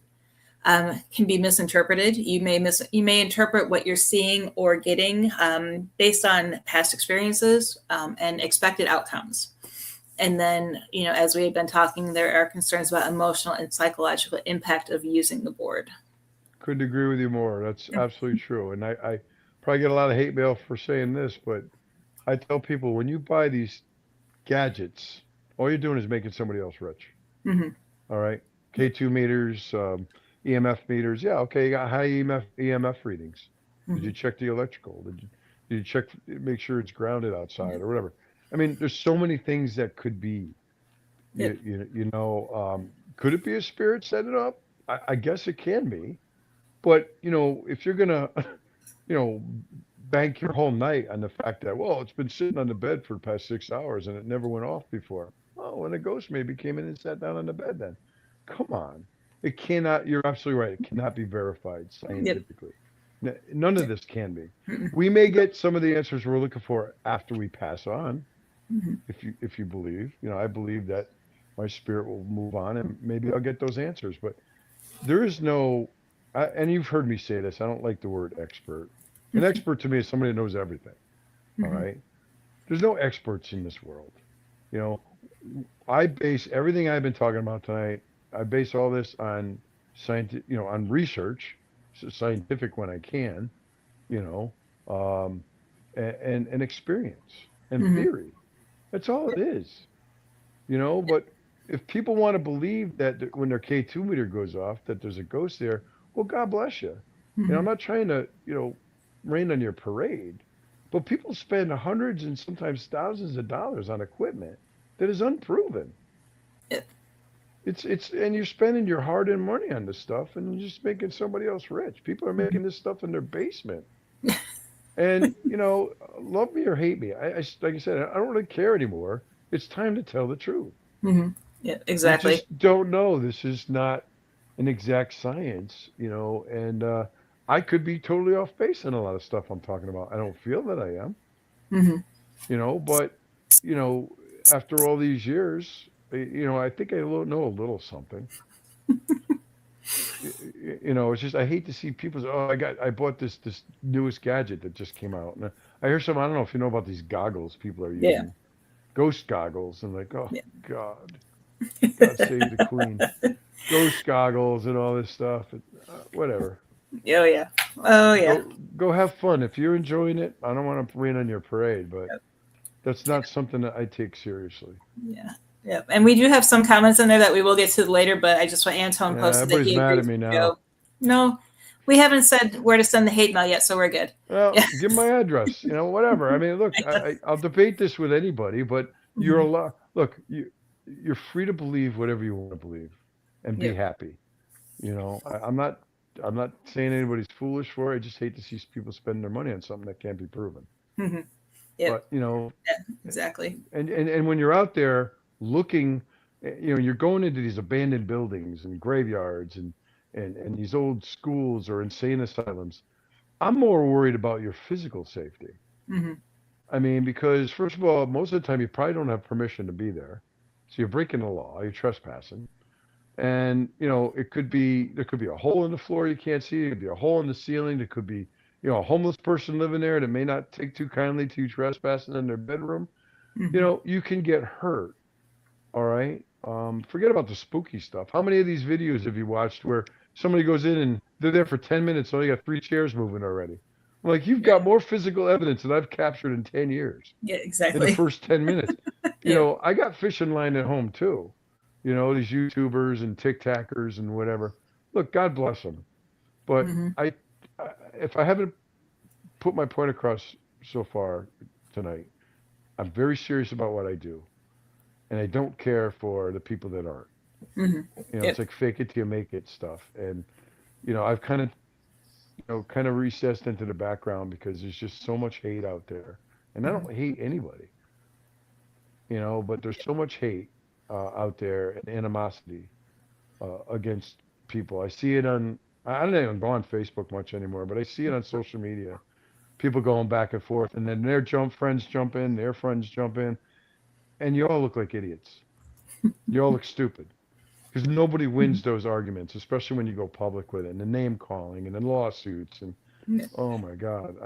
Can be misinterpreted. You may interpret what you're seeing or getting based on past experiences and expected outcomes. And then, as we have been talking, there are concerns about emotional and psychological impact of using the board. Couldn't agree with you more. That's absolutely true. And I probably get a lot of hate mail for saying this, but I tell people when you buy these gadgets, all you're doing is making somebody else rich. All right. K2 meters, EMF meters. Yeah. Okay. You got high EMF readings. Did you check the electrical? Did you check, make sure it's grounded outside or whatever? I mean, there's so many things that could be. Yep. Could it be a spirit setting it up? I guess it can be. But, if you're gonna, you know, bank your whole night on the fact that, well, it's been sitting on the bed for the past 6 hours and it never went off before. Oh, and a ghost maybe came in and sat down on the bed then. Come on. It cannot, you're absolutely right. It cannot be verified scientifically. None of this can be. We may get some of the answers we're looking for after we pass on. If you believe, I believe that my spirit will move on and maybe I'll get those answers. But there is no, and you've heard me say this, I don't like the word expert. An expert to me is somebody that knows everything. All right. There's no experts in this world. I base everything I've been talking about tonight. I base all this on on research, so scientific when I can, and experience and theory. That's all it is, But if people want to believe that when their K2 meter goes off, that there's a ghost there, well, God bless you. I'm not trying to, rain on your parade, but people spend hundreds and sometimes thousands of dollars on equipment that is unproven. It's and you're spending your hard-earned money on this stuff, and you're just making somebody else rich. People are making this stuff in their basement, and love me or hate me. I like I said, I don't really care anymore. It's time to tell the truth. Yeah, exactly. I just don't know. This is not an exact science, and I could be totally off base on a lot of stuff I'm talking about. I don't feel that I am, but after all these years, I think I know a little something. It's just I hate to see people say, "Oh, I bought this newest gadget that just came out." And I hear some. I don't know if you know about these goggles people are using, ghost goggles, and like, oh God, God save the Queen, ghost goggles and all this stuff, whatever. Oh yeah. Go have fun if you're enjoying it. I don't want to rain on your parade, but that's not something that I take seriously. Yeah, and we do have some comments in there that we will get to later, but I just want Anton posted that he mad agrees at me with now. Joe. No, we haven't said where to send the hate mail yet, so we're good. Well, give my address, whatever. I mean, look, I'll debate this with anybody, but you're allowed. Look, you're free to believe whatever you want to believe, and be happy. I'm not saying anybody's foolish for it. I just hate to see people spend their money on something that can't be proven. But exactly. And when you're out there looking, you're going into these abandoned buildings and graveyards and these old schools or insane asylums. I'm more worried about your physical safety. I mean, because first of all, most of the time you probably don't have permission to be there, so you're breaking the law, you're trespassing, and there could be a hole in the floor you can't see, there could be a hole in the ceiling, there could be a homeless person living there that may not take too kindly to you trespassing in their bedroom. You can get hurt. All right. Forget about the spooky stuff. How many of these videos have you watched where somebody goes in and they're there for 10 minutes, and only got 3 chairs moving already? I'm like, you've got more physical evidence than I've captured in 10 years. Yeah, exactly. In the first 10 minutes. I got fishing line at home too. These YouTubers and TikTokers and whatever. Look, God bless them. But if I haven't put my point across so far tonight, I'm very serious about what I do. And I don't care for the people that aren't. It's like fake it till you make it stuff. And, I've kind of recessed into the background because there's just so much hate out there. And I don't hate anybody, but there's so much hate out there and animosity against people. I see it I don't even go on Facebook much anymore, but I see it on social media. People going back and forth, and then their friends jump in, their friends jump in. And you all look like idiots. You all look stupid. Because nobody wins those arguments, especially when you go public with it, and the name calling and the lawsuits. And oh my God.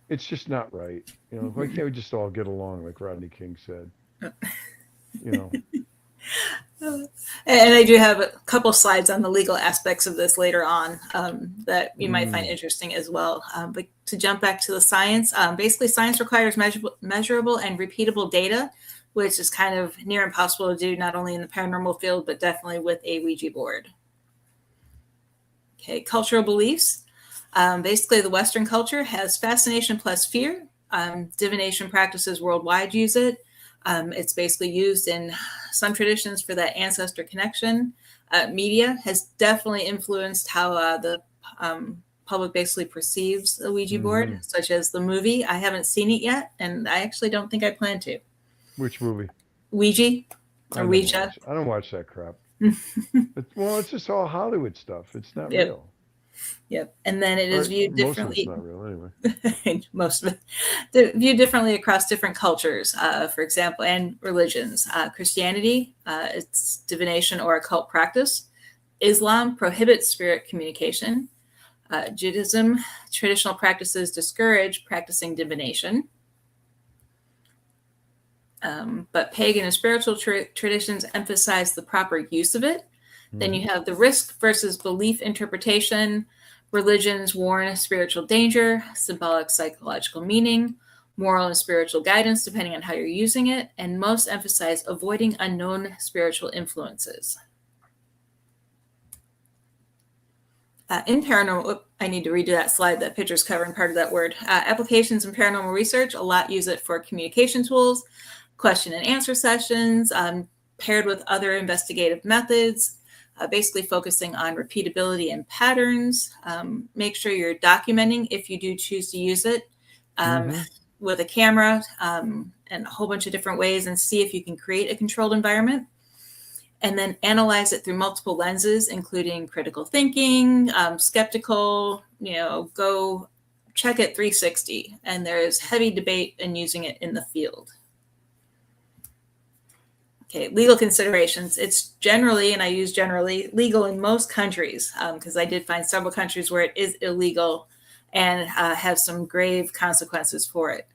It's just not right. Why can't we just all get along like Rodney King said? And I do have a couple slides on the legal aspects of this later on that you might find interesting as well. But to jump back to the science, basically science requires measurable and repeatable data, which is kind of near impossible to do, not only in the paranormal field, but definitely with a Ouija board. Okay, cultural beliefs. Basically, the Western culture has fascination plus fear. Divination practices worldwide use it. It's basically used in some traditions for that ancestor connection. Media has definitely influenced how the public basically perceives the Ouija board, such as the movie. I haven't seen it yet, and I actually don't think I plan to. Which movie? Ouija or Ouija. I don't watch that crap. It's just all Hollywood stuff. It's not Yep. real. Yep. And then it is viewed differently. Most of it's not real anyway. Most of it viewed differently across different cultures, for example, and religions. Christianity, it's divination or occult practice. Islam prohibits spirit communication. Judaism, traditional practices discourage practicing divination. But pagan and spiritual traditions emphasize the proper use of it. Then you have the risk versus belief interpretation. Religions warn spiritual danger, symbolic psychological meaning, moral and spiritual guidance, depending on how you're using it. And most emphasize avoiding unknown spiritual influences. In paranormal, I need to redo that slide. That picture's covering part of that word. Applications in paranormal research, a lot use it for communication tools, question and answer sessions, paired with other investigative methods. Basically focusing on repeatability and patterns. Make sure you're documenting if you do choose to use it with a camera and a whole bunch of different ways, and see if you can create a controlled environment. And then analyze it through multiple lenses, including critical thinking, skeptical, go check it 360. And there's heavy debate in using it in the field. Okay, legal considerations. It's generally, and I use generally, legal in most countries, because I did find several countries where it is illegal and has some grave consequences for it.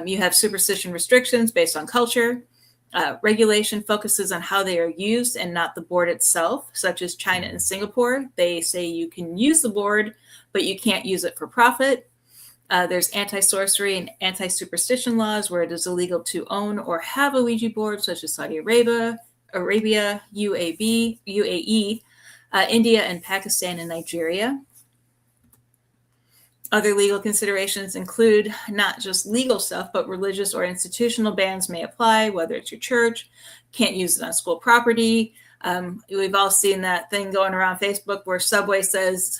You have superstition restrictions based on culture. Regulation focuses on how they are used and not the board itself, such as China and Singapore. They say you can use the board, but you can't use it for profit. There's anti-sorcery and anti-superstition laws where it is illegal to own or have a Ouija board, such as Saudi Arabia, UAE, India, and Pakistan and Nigeria. Other legal considerations include not just legal stuff, but religious or institutional bans may apply, whether it's your church, can't use it on school property. We've all seen that thing going around Facebook where Subway says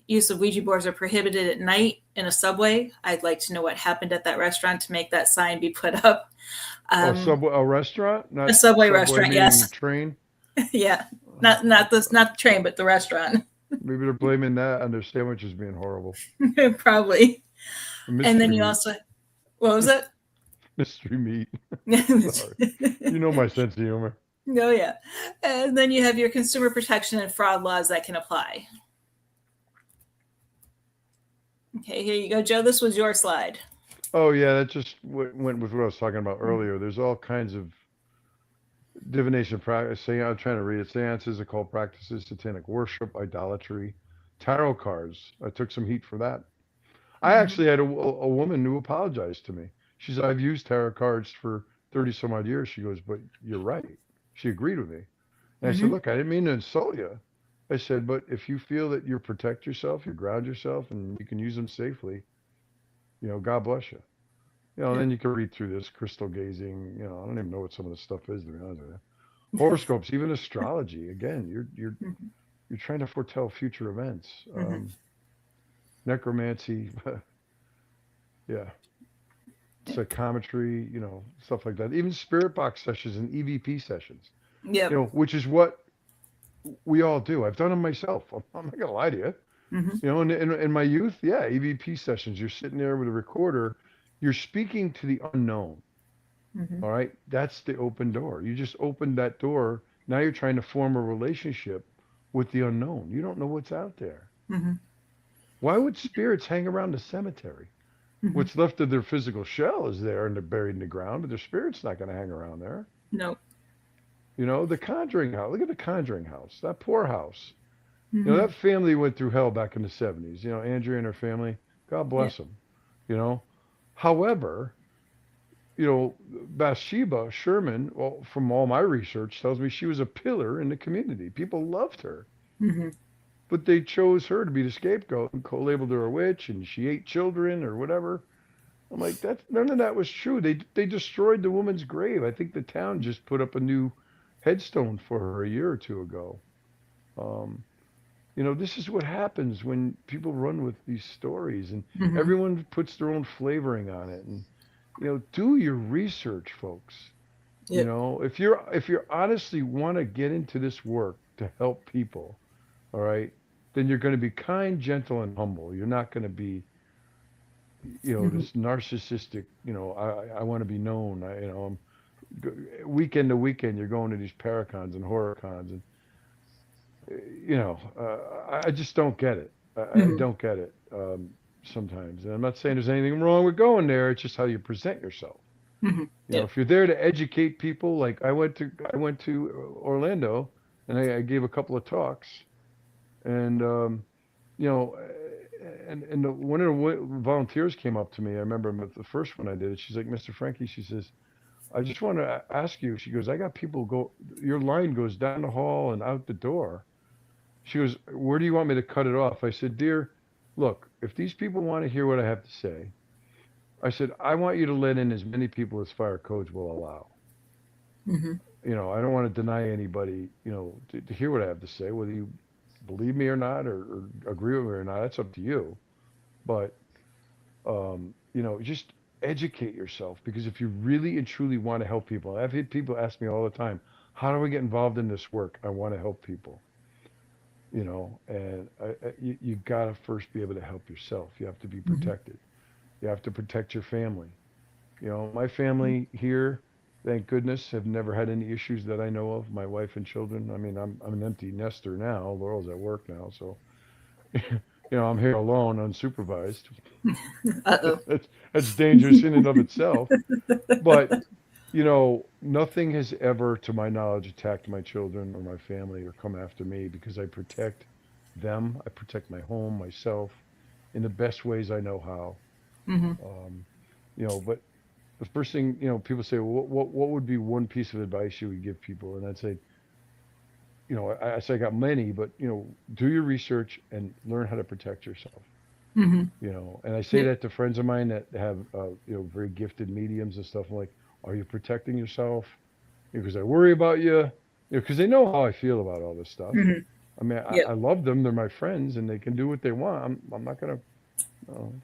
use of Ouija boards are prohibited at night in a Subway. I'd like to know what happened at that restaurant to make that sign be put up. A restaurant? Not a Subway restaurant, yes. Train? Yeah, not the train, but the restaurant. Maybe they're blaming that on their sandwiches being horrible. Probably. And then meat. you also, what was it? Mystery meat. Sorry. You know my sense of humor. Oh, yeah. And then you have your consumer protection and fraud laws that can apply. Okay, here you go, Joe. This was your slide. Oh, yeah. That just went with what I was talking about earlier. There's all kinds of divination practice. I'm trying to read it. Seances, occult practices, satanic worship, idolatry, tarot cards. I took some heat for that. I actually had a woman who apologized to me. She said, I've used tarot cards for 30 some odd years. She goes, but you're right. She agreed with me. And I said, look, I didn't mean to insult you. I said, but if you feel that you protect yourself, you ground yourself, and you can use them safely, God bless you. And then you can read through this crystal gazing. I don't even know what some of this stuff is, to be honest with you. Horoscopes, even astrology. Again, you're trying to foretell future events. Necromancy, yeah. Psychometry, stuff like that. Even spirit box sessions and EVP sessions. Yeah. Which is what we all do. I've done them myself. I'm not gonna lie to you. In my youth, EVP sessions. You're sitting there with a recorder. You're speaking to the unknown. All right, that's the open door. You just opened that door. Now you're trying to form a relationship with the unknown. You don't know what's out there. Why would spirits hang around the cemetery? What's left of their physical shell is there and they're buried in the ground, but their spirit's not going to hang around there. No. The Conjuring house. Look at the Conjuring house. That poor house. That family went through hell back in the 70s. Andrea and her family. God bless them. However, Bathsheba Sherman, well, from all my research, tells me she was a pillar in the community. People loved her. but they chose her to be the scapegoat and co-labeled her a witch, and she ate children or whatever. I'm like, that's none of that was true. They destroyed the woman's grave. I think the town just put up a new headstone for her a year or two ago. Um, this is what happens when people run with these stories, and everyone puts their own flavoring on it. And do your research, folks. Yep. If you're honestly want to get into this work to help people, all right, then you're going to be kind, gentle, and humble. You're not going to be this narcissistic, I want to be known. I'm weekend to weekend, you're going to these paracons and horror cons, and I just don't get it. I don't get it sometimes. And I'm not saying there's anything wrong with going there. It's just how you present yourself. If you're there to educate people, like I went to Orlando, and I gave a couple of talks, and one of the volunteers came up to me. I remember the first one I did it. She's like, Mr. Franke, she says, I just want to ask you. She goes, I got people your line goes down the hall and out the door. She goes, where do you want me to cut it off? I said, dear, look, if these people want to hear what I have to say, I said, I want you to let in as many people as fire codes will allow. I don't want to deny anybody, to hear what I have to say, whether you believe me or not, or agree with me or not, that's up to you. But, just educate yourself, because if you really and truly want to help people, I've had people ask me all the time, how do I get involved in this work? I want to help people, and you got to first be able to help yourself. You have to be protected. You have to protect your family. My family here, thank goodness, have never had any issues that I know of. My wife and children. I mean, I'm an empty nester now. Laurel's at work now, so I'm here alone, unsupervised. That's dangerous in and of itself. But nothing has ever, to my knowledge, attacked my children or my family or come after me, because I protect them. I protect my home, myself, in the best ways I know how. But the first thing, people say, well, what would be one piece of advice you would give people? And I'd say, I say I got many, but, do your research and learn how to protect yourself. And I say that to friends of mine that have, very gifted mediums and stuff. I'm like, are you protecting yourself? Because I worry about you, because they know how I feel about all this stuff. I mean, I love them. They're my friends, and they can do what they want. I'm not going to,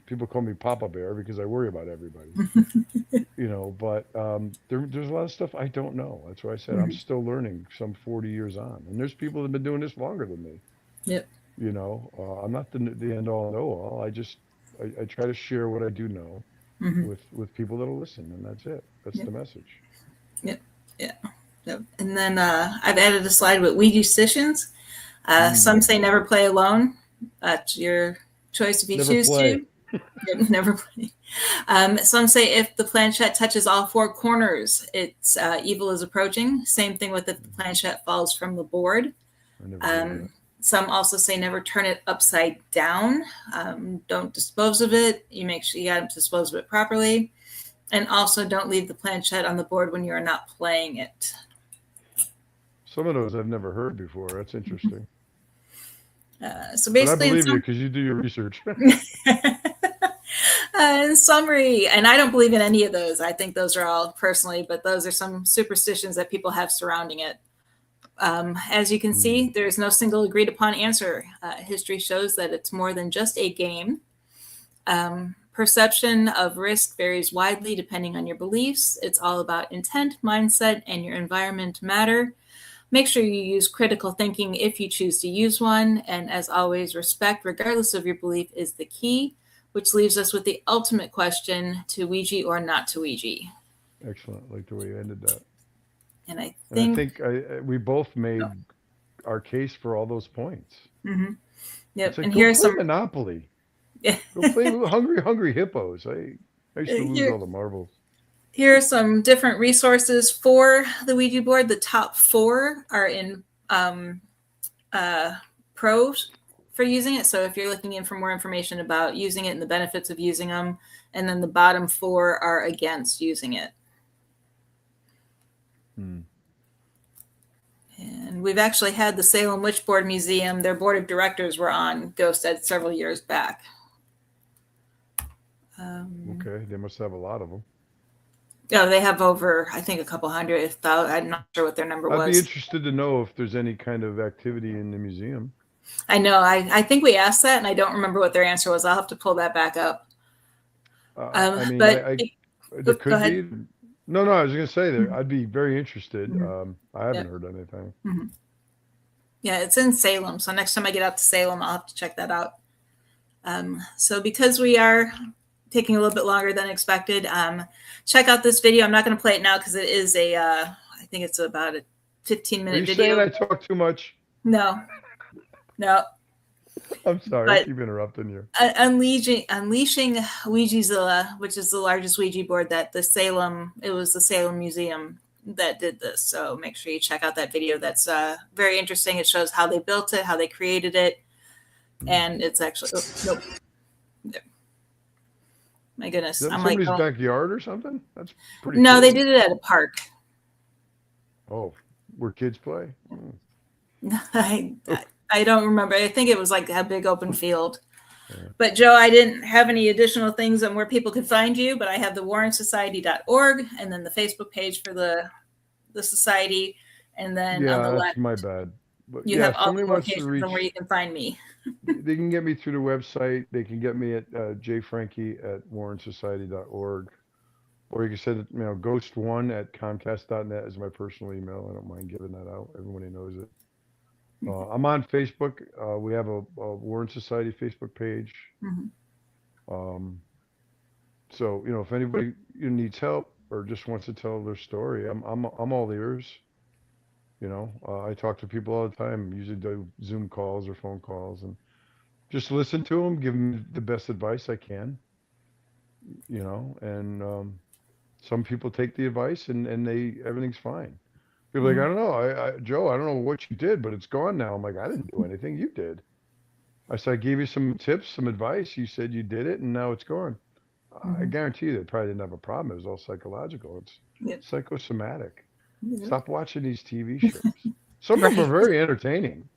people call me Papa Bear because I worry about everybody, but there's a lot of stuff I don't know. That's why I said I'm still learning, some 40 years on. And there's people that have been doing this longer than me. I'm not the end all and all. I try to share what I do know with people that'll listen, and that's it. That's the message. And then I've added a slide with Ouija sessions. Some say never play alone. That's your choice if you choose to. Never play. Some say if the planchette touches all four corners, it's evil is approaching. Same thing with if the planchette falls from the board. Some also say never turn it upside down. Don't dispose of it. You make sure you got to dispose of it properly. And also don't leave the planchette on the board when you are not playing it. Some of those I've never heard before. That's interesting. So basically, but I believe you because you do your research. In summary, and I don't believe in any of those. I think those are all personally, but those are some superstitions that people have surrounding it. As you can see, there is no single agreed upon answer. History shows that it's more than just a game. Perception of risk varies widely depending on your beliefs. It's all about intent, mindset, and your environment matter. Make sure you use critical thinking if you choose to use one. And as always, respect, regardless of your belief, is the key, which leaves us with the ultimate question: to Ouija or not to Ouija? Excellent. I like the way you ended that. And I think we both made our case for all those points. Yep. Like, and here's some Monopoly. Yeah. Go play Hungry Hippos. I used to lose all the marbles. Here are some different resources for the Ouija board. The top 4 are in pros for using it. So if you're looking in for more information about using it and the benefits of using them, and then the bottom 4 are against using it. And we've actually had the Salem Witchboard Museum, their board of directors were on Ghost Ed several years back. Okay, they must have a lot of them. Yeah, they have over, I think, a couple hundred. If I'm not sure what their number was. I'd be interested to know if there's any kind of activity in the museum. I know. I think we asked that, and I don't remember what their answer was. I'll have to pull that back up. I mean, but there could ahead. be. No, I was going to say that I'd be very interested. I haven't heard anything. Yeah, it's in Salem. So next time I get out to Salem, I'll have to check that out. So because we are taking a little bit longer than expected, check out this video. I'm not going to play it now because it is I think it's about a 15-minute video. Are you saying I talk too much? No. I'm sorry, I keep interrupting you. Unleashing Ouijazilla, which is the largest Ouija board that the Salem Museum that did this. So make sure you check out that video. That's very interesting. It shows how they built it, how they created it, and it's actually nope. My goodness, Is that I'm somebody's like, backyard or something? That's pretty. No, cool. they did it at a park. Oh, where kids play? I don't remember. I think it was like a big open field. But Joe, I didn't have any additional things on where people could find you, but I have the warrensociety.org and then the Facebook page for the society. And then on the left, my bad. But you have all the locations on where you can find me. They can get me through the website. They can get me at jfranke@warrensociety.org. Or you can send it, ghost1@comcast.net is my personal email. I don't mind giving that out. Everybody knows it. I'm on Facebook. We have a Warren Society Facebook page. So if anybody needs help or just wants to tell their story, I'm all ears. I talk to people all the time. Usually do Zoom calls or phone calls and just listen to them, give them the best advice I can. And some people take the advice and everything's fine. People are like, I don't know, Joe, I don't know what you did, but it's gone now. I'm like, I didn't do anything. You did. I said, I gave you some tips, some advice. You said you did it, and now it's gone. I guarantee you they probably didn't have a problem. It was all psychological. It's psychosomatic. Stop watching these TV shows. Some of them are very entertaining,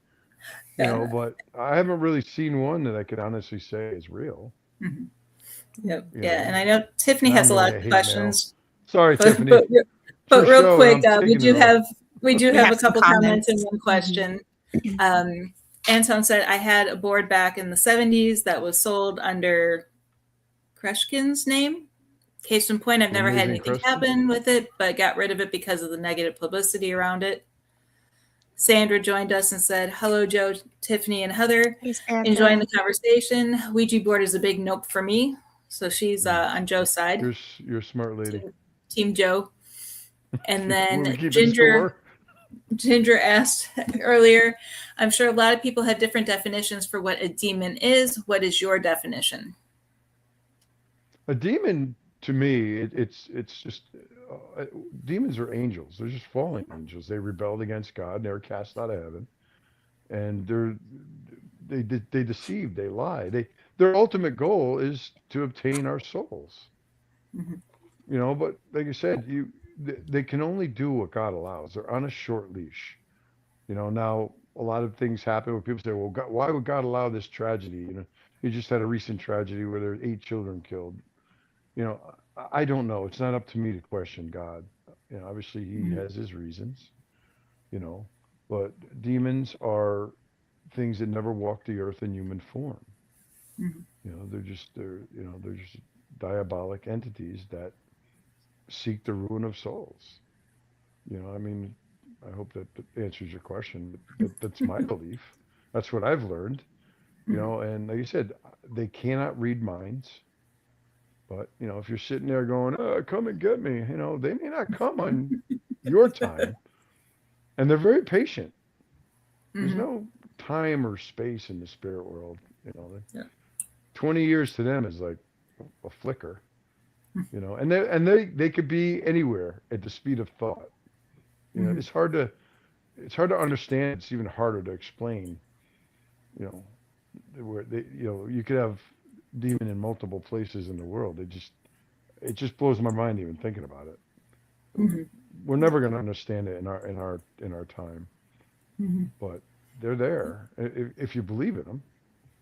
but I haven't really seen one that I could honestly say is real. Yep. And I know Tiffany has a lot of questions. Sorry, Tiffany. But real quick, we do have a couple comments and one question. Anton said, I had a board back in the 70s that was sold under Kreshkin's name. Case in point, I've never had anything happen with it, but got rid of it because of the negative publicity around it. Sandra joined us and said, hello, Joe, Tiffany, and Heather. Enjoying the conversation. Ouija board is a big nope for me. So she's on Joe's side. You're a smart lady. Team Joe. And then Ginger asked earlier, I'm sure a lot of people have different definitions for what a demon is. What is your definition? A demon, to me, it's just demons are angels. They're just fallen angels. They rebelled against God. They were cast out of heaven, and they deceive. They lie. Their ultimate goal is to obtain our souls. But like I said, they can only do what God allows. They're on a short leash. Now a lot of things happen where people say, well, God, why would God allow this tragedy? You just had a recent tragedy where there were 8 children killed. I don't know. It's not up to me to question God. Obviously he has his reasons, but demons are things that never walk the earth in human form. They're just diabolic entities that seek the ruin of souls. I hope that answers your question. That's my belief. That's what I've learned. And like you said, they cannot read minds. But if you're sitting there going, come and get me, they may not come on your time. And they're very patient. There's no time or space in the spirit world. 20 years to them is like a flicker. And they could be anywhere at the speed of thought. It's hard to understand. It's even harder to explain. Where you could have demon in multiple places in the world. It just blows my mind even thinking about it. We're never going to understand it in our time. but they're there if you believe in them.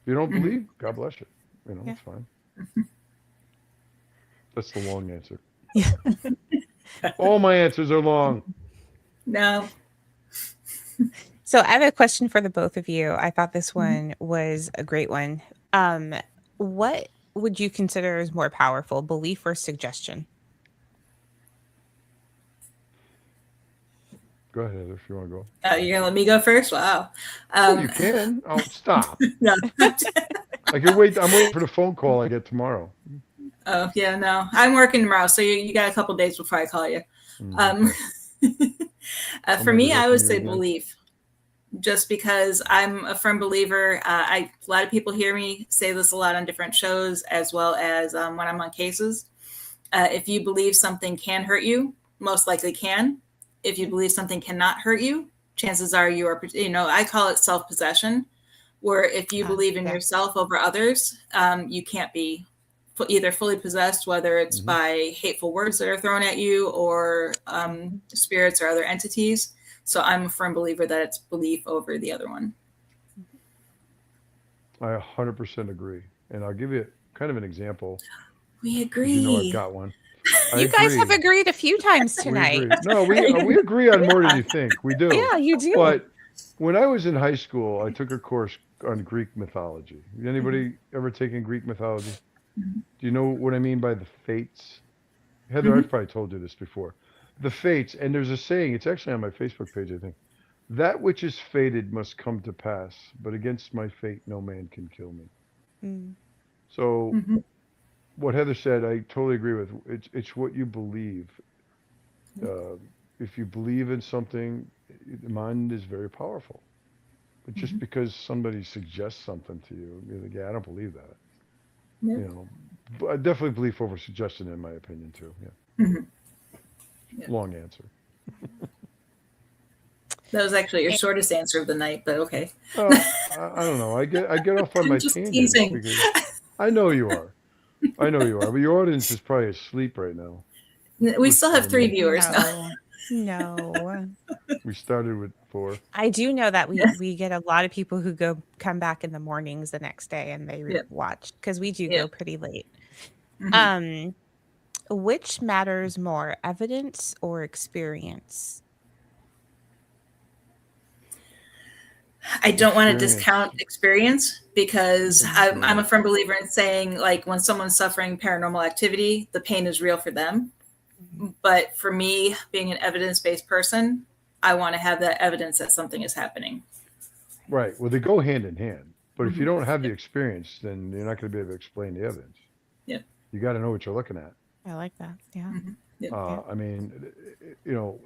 If you don't believe, God bless you. It's fine. That's the long answer. Yeah. All my answers are long. No. So I have a question for the both of you. I thought this one was a great one. What would you consider as more powerful, belief or suggestion? Go ahead, Heather, if you want to go. Oh, you're gonna let me go first? Wow. You can. Oh, stop. No. I can wait. I'm waiting for the phone call I get tomorrow. Oh yeah, no. I'm working tomorrow, so you got a couple days before I call you. For me, I would say belief. Just because I'm a firm believer. A lot of people hear me say this a lot on different shows, as well as when I'm on cases. If you believe something can hurt you, most likely can. If you believe something cannot hurt you, chances are you are, I call it self-possession, where if you believe in yourself over others, you can't be either fully possessed, whether it's by hateful words that are thrown at you or spirits or other entities. So I'm a firm believer that it's belief over the other one. I 100% agree. And I'll give you kind of an example. We agree. You know I've got one. You guys have agreed a few times tonight. We agree on more than you think. We do. Yeah, you do. But when I was in high school, I took a course on Greek mythology. Anybody ever taken Greek mythology? Do you know what I mean by the fates? Heather, I've probably told you this before. The fates, and there's a saying, it's actually on my Facebook page, I think. That which is fated must come to pass, but against my fate no man can kill me. So what Heather said, I totally agree with. It's what you believe. If you believe in something, the mind is very powerful. But just because somebody suggests something to you, you're like, yeah, I don't believe that. But I definitely believe over suggestion, in my opinion, too. Long answer. That was actually your shortest answer of the night, but okay. I don't know. I get off on my tangents because I know you are. But your audience is probably asleep right now. We still have 3 viewers. No. We started with 4. I do know that we get a lot of people who come back in the mornings the next day and they watch because we do go pretty late. Which matters more, evidence or experience? I don't want to discount experience because I'm a firm believer in saying, like, when someone's suffering paranormal activity, the pain is real for them. But for me, being an evidence-based person, I want to have that evidence that something is happening. Right. Well, they go hand in hand. But if you don't have the experience, then you're not going to be able to explain the evidence. Yep. You got to know what you're looking at. I like that. Yeah. I mean,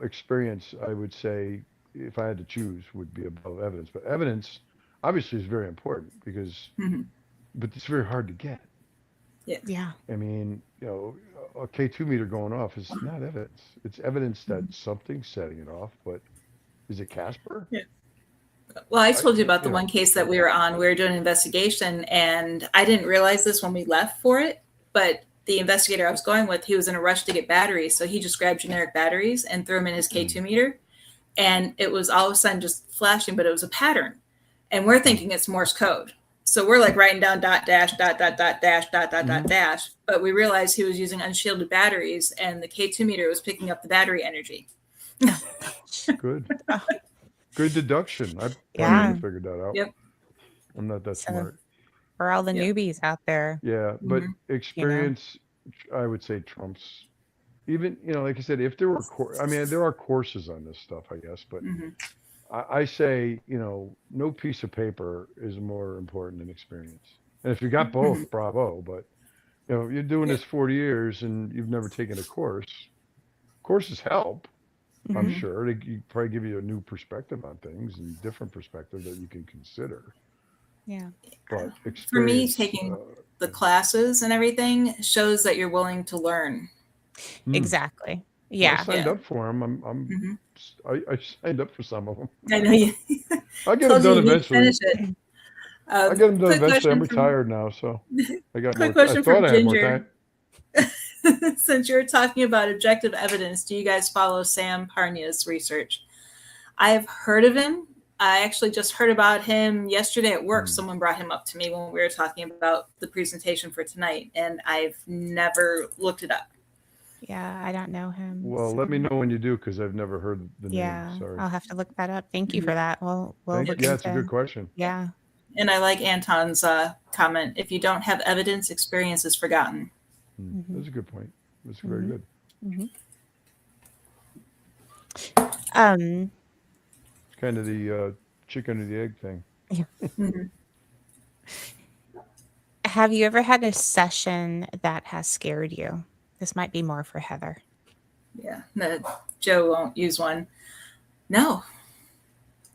experience, I would say, if I had to choose, would be above evidence. But evidence, obviously, is very important because, but it's very hard to get. Yeah. I mean, a K2 meter going off is not evidence. It's evidence that something's setting it off, but is it Casper? Yeah. Well, I told you about the one case that we were on. We were doing an investigation, and I didn't realize this when we left for it, but the investigator I was going with, he was in a rush to get batteries, so he just grabbed generic batteries and threw them in his K2 meter, and it was all of a sudden just flashing, but it was a pattern, and we're thinking it's Morse code. So we're like writing down dot dash dot dot dot dash dot dot dot dash, but we realized he was using unshielded batteries, and the K2 meter was picking up the battery energy. Good. Good deduction. I probably figured that out. Yep. I'm not that smart. For all the newbies out there. Yeah, but experience, I would say, trumps. Even, like I said, if there were, there are courses on this stuff, I guess, but I say, no piece of paper is more important than experience. And if you got both, bravo. But, you're doing this 40 years and you've never taken a course. Courses help. I'm sure they probably give you a new perspective on things and different perspective that you can consider. Yeah. But for me, taking the classes and everything shows that you're willing to learn. Exactly. Yeah. I signed up for them. I signed up for some of them. I know you. I'll get them done eventually. Finish it. I'll get them done eventually. I'm retired now, so I got more. Question I thought from I had more Ginger. time. Since you're talking about objective evidence, do you guys follow Sam Parnia's research? I have heard of him, I actually just heard about him yesterday at work. Someone brought him up to me when we were talking about the presentation for tonight, and I've never looked it up. Yeah, I don't know him. Well, so- let me know when you do, because I've never heard the Yeah, name. Sorry. I'll have to look that up. Thank you for that. We'll look Yeah, it's a into- good question. Yeah. And I like Anton's comment. If you don't have evidence, experience is forgotten. That's a good point. That's very good. It's kind of the chicken or the egg thing. Have you ever had a session that has scared you? This might be more for Heather. Yeah, no, Joe won't use one. No,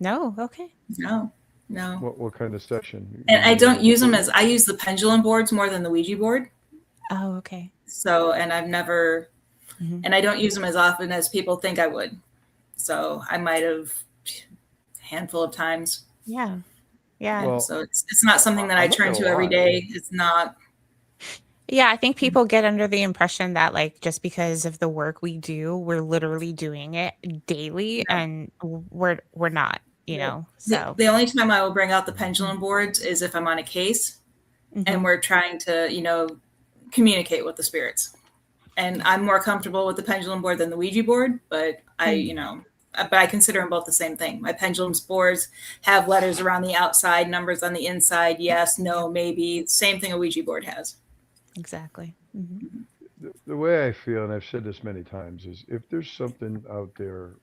No? Okay. no. What kind of session? And I don't use them I use the pendulum boards more than the Ouija board. Oh, okay. So, and I've never, and I don't use them as often as people think I would. So I might have a handful of times. Yeah. Yeah. Well, So it's not something that I I'm not turn to gonna every lie. day. It's not. Yeah, I think people get under the impression that like just because of the work we do, we're literally doing it daily, and we're not, you know. So The only time I will bring out the pendulum boards is if I'm on a case and we're trying to, communicate with the spirits. And I'm more comfortable with the pendulum board than the Ouija board, but I consider them both the same thing. My pendulum boards have letters around the outside, numbers on the inside, yes, no, maybe. Same thing a Ouija board has. exactly. The way I feel, and I've said this many times, is if there's something out there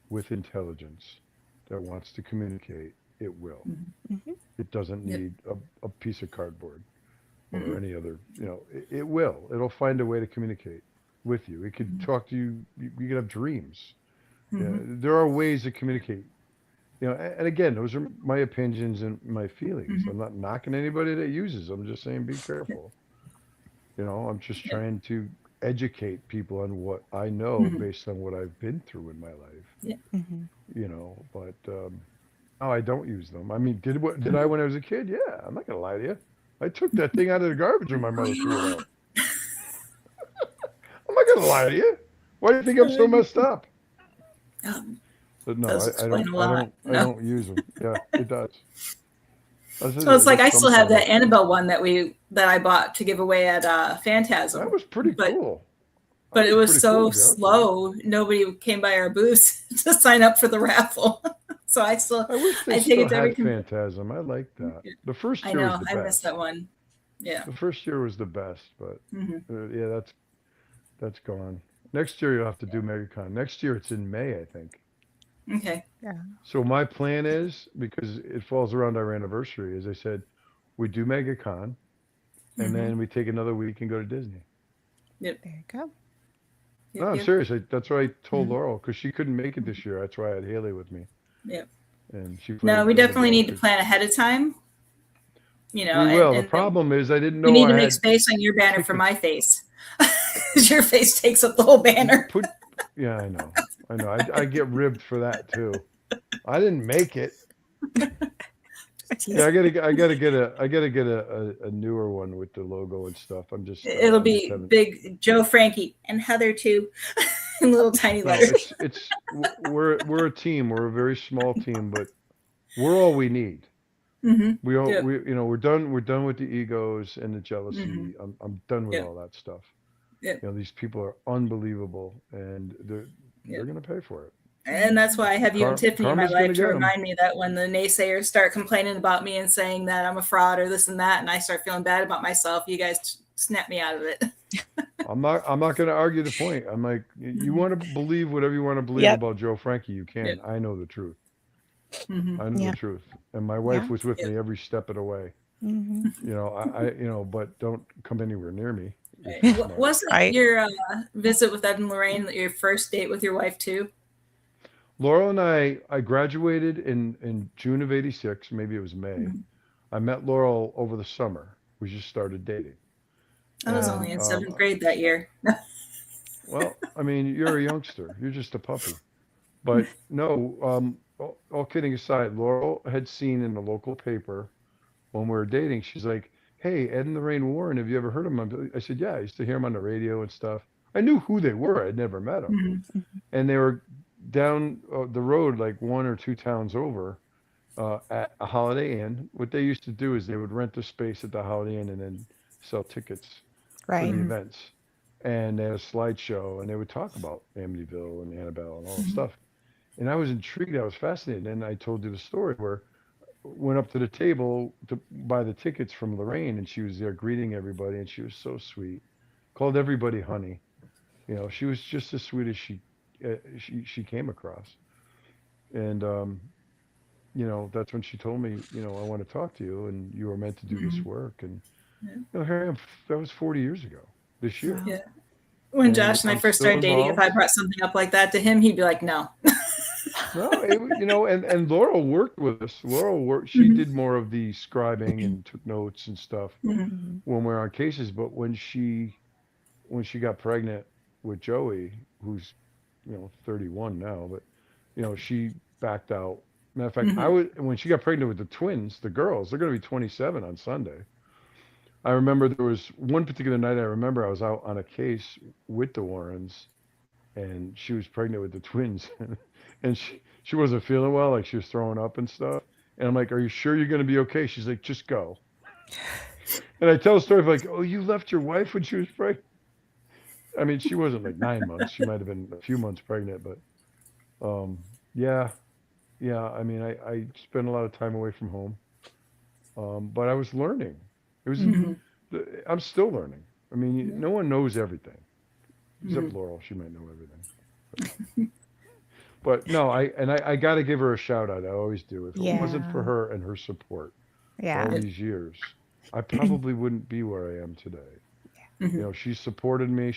with intelligence that wants to communicate, it will. It doesn't need a piece of cardboard or any other, it will. It'll find a way to communicate with you. It could talk to you. You could have dreams. There are ways to communicate. And again, those are my opinions and my feelings. I'm not knocking anybody that uses them. I'm just saying be careful. I'm just trying to educate people on what I know based on what I've been through in my life. But no, I don't use them. I mean, did I when I was a kid? Yeah, I'm not gonna lie to you. I took that thing out of the garbage when my mother threw it out. I'm not gonna lie to you. Why do you think I'm so messed up? But no, I don't use them. Yeah, it does. So it's like I still have that Annabelle one that I bought to give away at Phantasm. That was pretty cool. But it was so slow. Nobody came by our booth to sign up for the raffle. So I wish they take it to every Phantasm. I like that. The first year was the best. I missed that one. Yeah. The first year was the best, but yeah, that's gone. Next year you'll have to do MegaCon. Next year it's in May, I think. Okay. Yeah. So my plan is, because it falls around our anniversary, as I said, we do MegaCon, and then we take another week and go to Disney. Yep. There you go. Yep, No, I'm serious. That's what I told Laurel, because she couldn't make it this year. That's why I had Haley with me. Yep. And she. No, we definitely need to plan ahead of time. We will. The problem is, I didn't know. We need to make space on your banner for my face, because your face takes up the whole banner. Yeah, I know. I get ribbed for that too. I didn't make it. Yeah, I gotta get a newer one with the logo and stuff. It'll be big Joe Franke and Heather too, in little tiny letters. We're a team. We're a very small team, but we're all we need. We're done with the egos and the jealousy. I'm done with all that stuff. These people are unbelievable, and they're gonna pay for it. And that's why I have you and Tiffany in my life to remind me that when the naysayers start complaining about me and saying that I'm a fraud or this and that, and I start feeling bad about myself, you guys snap me out of it. I'm not going to argue the point. I'm like, you want to believe whatever you want to believe about Joe Franke, you can. I know the truth. I know the truth, and my wife was with me every step of the way. But don't come anywhere near me. Wasn't your visit with Ed and Lorraine your first date with your wife too? Laurel and I graduated in June of '86. Maybe it was May. I met Laurel over the summer. We just started dating. I was only in 7th grade that year. Well, I mean, you're a youngster. You're just a puppy. But no, all kidding aside, Laurel had seen in the local paper when we were dating, she's like, hey, Ed and Lorraine Warren, have you ever heard of them? I said, yeah, I used to hear them on the radio and stuff. I knew who they were. I'd never met them. And they were down the road, like 1 or 2 towns over, at a Holiday Inn, what they used to do is they would rent the space at the Holiday Inn and then sell tickets for the Right. events. And they had a slideshow and they would talk about Amityville and Annabelle and all this stuff. And I was intrigued. I was fascinated. And I told you the story where went up to the table to buy the tickets from Lorraine, and she was there greeting everybody, and she was so sweet. Called everybody honey. She was just as sweet as she came across. And that's when she told me, I want to talk to you, and you were meant to do this work. And here I am. That was 40 years ago this year. Yeah. When Josh and I I'm first still started dating, if I involved. brought something up like that to him, he'd be like, "No." No, and Laurel worked with us. Laurel worked. She did more of the scribing and took notes and stuff when we were on cases. But when she got pregnant with Joey, who's 31 now, but she backed out. Matter of fact, when she got pregnant with the twins, the girls, they're going to be 27 on Sunday. I remember there was one particular night. I remember I was out on a case with the Warrens, and she was pregnant with the twins, and she wasn't feeling well, like she was throwing up and stuff. And I'm like, "Are you sure you're going to be okay?" She's like, "Just go." And I tell a story of like, "Oh, you left your wife when she was pregnant." I mean, she wasn't like 9 months. She might have been a few months pregnant, but yeah. I mean, I spent a lot of time away from home, but I was learning. It was I'm still learning. I mean, no one knows everything except Laurel. She might know everything. But no, I got to give her a shout out. I always do. If it wasn't for her and her support all these years, I probably wouldn't be where I am today. She supported me.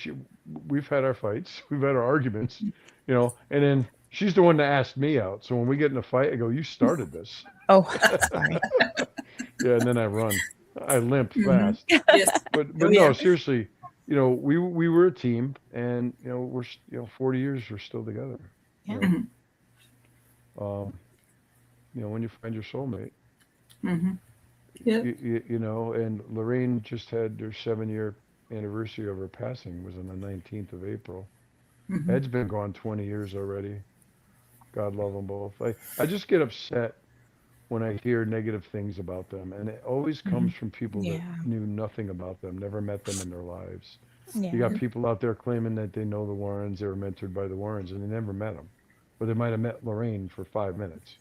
We've had our fights, we've had our arguments, and then she's the one that asked me out. So when we get in a fight, I go, "You started this." Oh, sorry. Yeah, and then I run. I limp fast. Yes. But no, seriously, we were a team, and we're 40 years we're still together. Yeah. When you find your soulmate. Yeah. And Lorraine just had their 7-year anniversary of her passing, was on the 19th of April. Ed's been gone 20 years already. God love them both. I just get upset when I hear negative things about them, and it always comes from people that knew nothing about them, never met them in their lives. You got people out there claiming that they know the Warrens, they were mentored by the Warrens, and they never met them, or they might have met Lorraine for 5 minutes.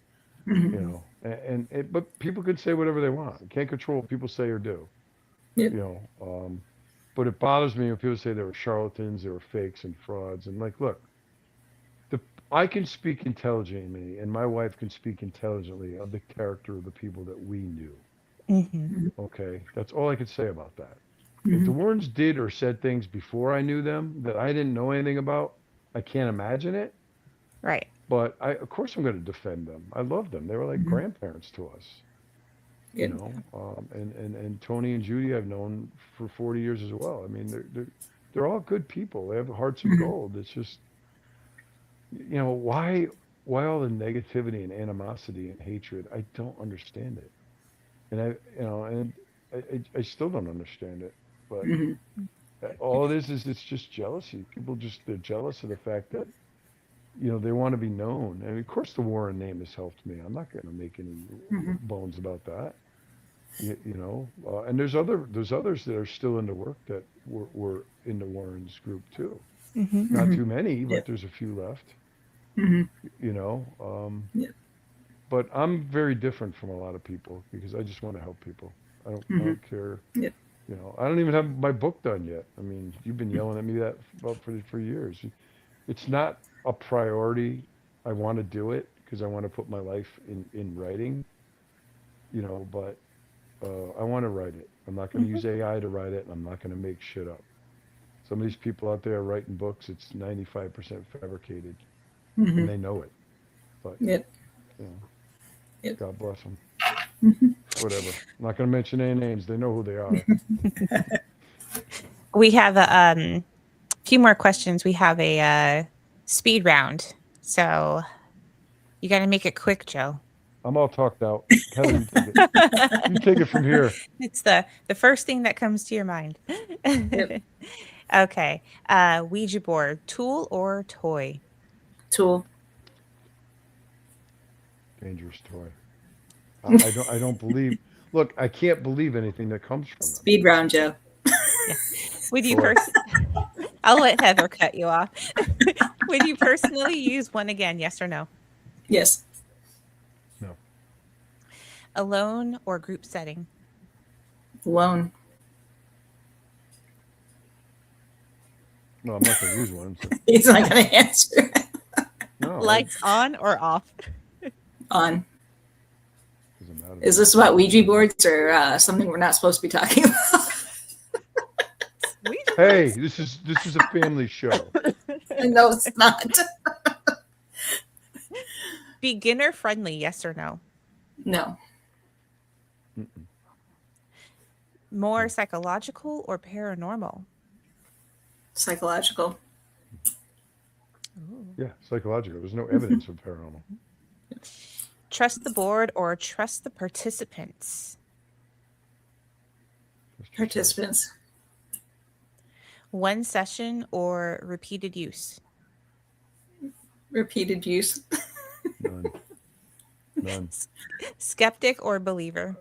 But people can say whatever they want. You can't control what people say or do. But it bothers me when people say they were charlatans, they were fakes and frauds. And look, I can speak intelligently, and my wife can speak intelligently of the character of the people that we knew. Okay, that's all I can say about that. If the Warrens did or said things before I knew them that I didn't know anything about, I can't imagine it. Right. But of course, I'm going to defend them. I love them. They were like grandparents to us. And Tony and Judy I've known for 40 years as well. I mean, they're all good people. They have hearts of gold. It's just, why all the negativity and animosity and hatred? I don't understand it. And I still don't understand it. But all it is it's just jealousy. People they're jealous of the fact that they want to be known. And of course, the Warren name has helped me. I'm not going to make any bones about that. And there's others that are still in the work that were in the Warren's group too. Not too many, but there's a few left. But I'm very different from a lot of people because I just want to help people. I don't care. I don't even have my book done yet. I mean, you've been yelling at me that for years. It's not a priority. I want to do it because I want to put my life in writing. But I want to write it. I'm not going to use AI to write it, and I'm not going to make shit up. Some of these people out there writing books, it's 95% fabricated, and they know it. But God bless them. Whatever. I'm not going to mention any names. They know who they are. We have a few more questions. We have a speed round, so you got to make it quick, Joe. I'm all talked out. Heather, you take it from here. It's the first thing that comes to your mind. Okay. Ouija board, tool or toy? Tool. Dangerous toy. I don't believe. Look, I can't believe anything that comes from them. Speed round, Joe. Would you Correct. I'll let Heather cut you off. Would you personally use one again? Yes or no? Yes. No. Alone or group setting? Alone. No, I'm not going to use one. So. He's not going to answer. No. Lights on or off? On. Doesn't matter. Is this about Ouija boards or something we're not supposed to be talking about? Hey, this is a family show. No, it's not. Beginner friendly, yes or no? No. Mm-mm. More psychological or paranormal? Psychological. Ooh. Yeah, psychological. There's no evidence of paranormal. Trust the board or trust the participants? Participants. One session or repeated use? Repeated use. None. Skeptic or believer?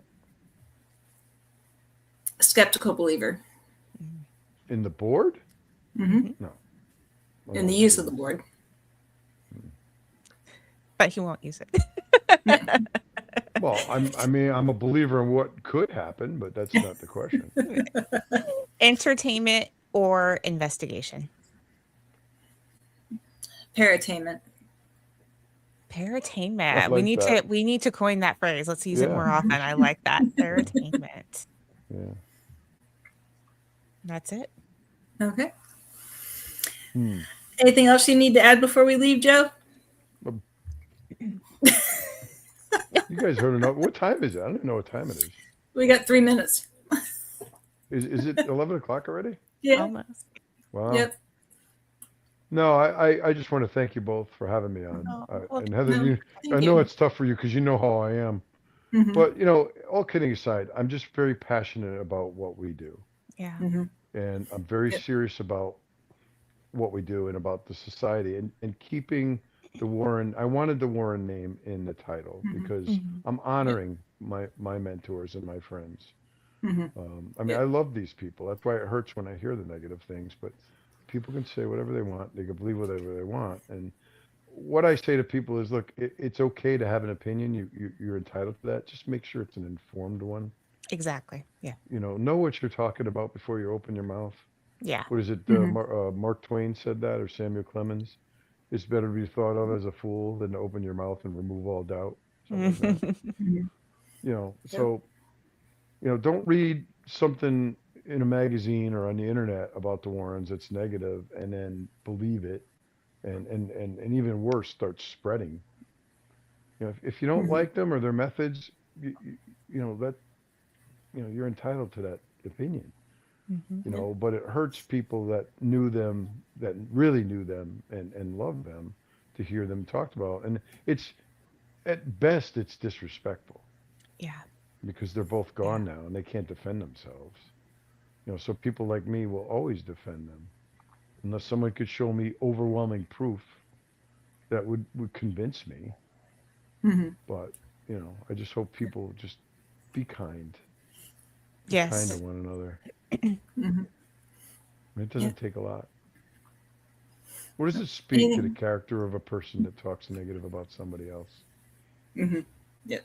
Skeptical believer. In the board? Mm-hmm. No. In the use of the board. But he won't use it. Well, I'm a believer in what could happen, but that's not the question. Entertainment or investigation? Paratainment. Paratainment. I we like need that. to coin that phrase. Let's use it Yeah. more often. I like that. Paratainment. Yeah. That's it. Okay. Hmm. Anything else you need to add before we leave, Joe? You guys heard enough. What time is it? I don't even know what time it is. We got 3 minutes. Is it 11 o'clock already? Yeah. Almost. Wow. Yep. No, I just want to thank you both for having me on. Oh, well, and Heather, no, I know it's tough for you because you know how I am. Mhm. But, all kidding aside, I'm just very passionate about what we do. Yeah. Mhm. And I'm very Yep. serious about what we do and about the society and keeping the Warren. I wanted the Warren name in the title Mhm. because Mhm. I'm honoring my mentors and my friends. Mhm. I mean, I love these people. That's why it hurts when I hear the negative things, but people can say whatever they want. They can believe whatever they want. And what I say to people is, look, it's okay to have an opinion. You're entitled to that. Just make sure it's an informed one. Exactly. Yeah. Know what you're talking about before you open your mouth. Yeah. What is it? Mhm. Mark Twain said that, or Samuel Clemens. It's better to be thought of as a fool than to open your mouth and remove all doubt. Something like that. Mhm. So, don't read something in a magazine or on the internet about the Warrens that's negative and then believe it, and even worse, start spreading. If you don't Mhm. like them or their methods, that you're entitled to that opinion. Mhm. But it hurts people that knew them, that really knew them and loved them, to hear them talked about. And it's, at best, it's disrespectful Yeah. because they're both gone now and they can't defend themselves. So people like me will always defend them unless someone could show me overwhelming proof that would convince me. Mhm. But, I just hope people just be kind. Be kind Yes. to one another. Mhm. It doesn't take a lot. What does it speak to the Anything- character of a person that talks negative about somebody else? Mhm. Yep.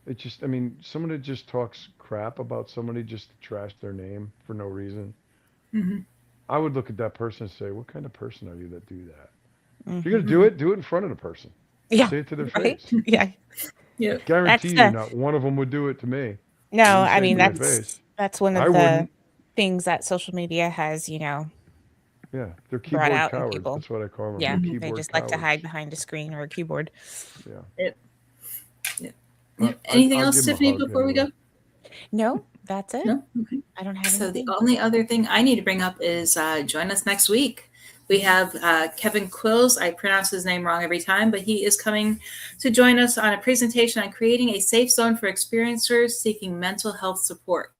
It just, someone that just talks crap about somebody just to trash their name for no reason. Mhm. I would look at that person and say, what kind of person are you that do that? Mhm. If you're going to do it in front of the person. Yeah. Say it to their Right? face. Yeah. Yep. Guarantee That's you not one of them would do it to me. No, They I say it mean to my that's face. one I of the wouldn't. things that social media has, Yeah, they're brought keyboard out in cowards. people. That's what I call them. Yeah. They're Mhm. They keyboard just like to cowards. hide behind a screen or a keyboard. Yeah. Yep. Yep. But Anything I'll else, give 'em a Tiffany, hug before we anyway. go? No, that's it. No? Okay. I don't have So the anything. only other thing I need to bring up is join us next week. We have Kevin Quills. I pronounce his name wrong every time, but he is coming to join us on a presentation on creating a safe zone for experiencers seeking mental health support.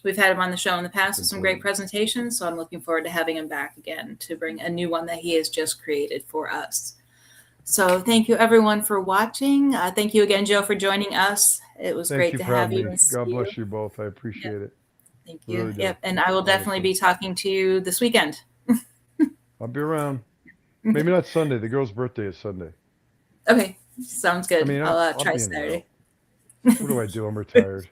We've had him on the show in the past with some great presentations, so I'm looking forward to having him back again to bring a new one that he has just created for us. So thank you everyone for watching. Thank you again, Joe, for joining us. It was great to have you. God bless you both. I appreciate it. Thank you. Really yep. And I will definitely be talking to you this weekend. I'll be around. Maybe not Sunday. The girl's birthday is Sunday. Okay. Sounds good. I'll try Saturday. What do I do? I'm retired.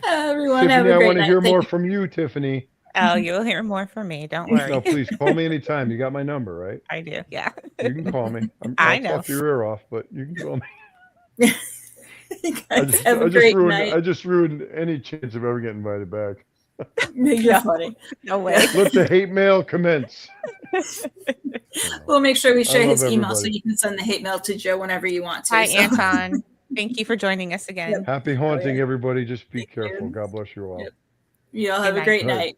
Everyone, Tiffany, have a great I want to night. hear more from you, Tiffany. Oh, you'll hear more from me. Don't worry. No, please call me anytime. You got my number, right? I do. Yeah. You can call me. I know. I'll talk your ear off, but you can call me. I just ruined any chance of ever getting invited back. You're funny. No way. Let the hate mail commence. We'll make sure we share his email so you can send the hate mail to Joe whenever you want to. Hi, Anton. Thank you for joining us again. Happy haunting, everybody. Just be careful. God bless you all. You all have a great night.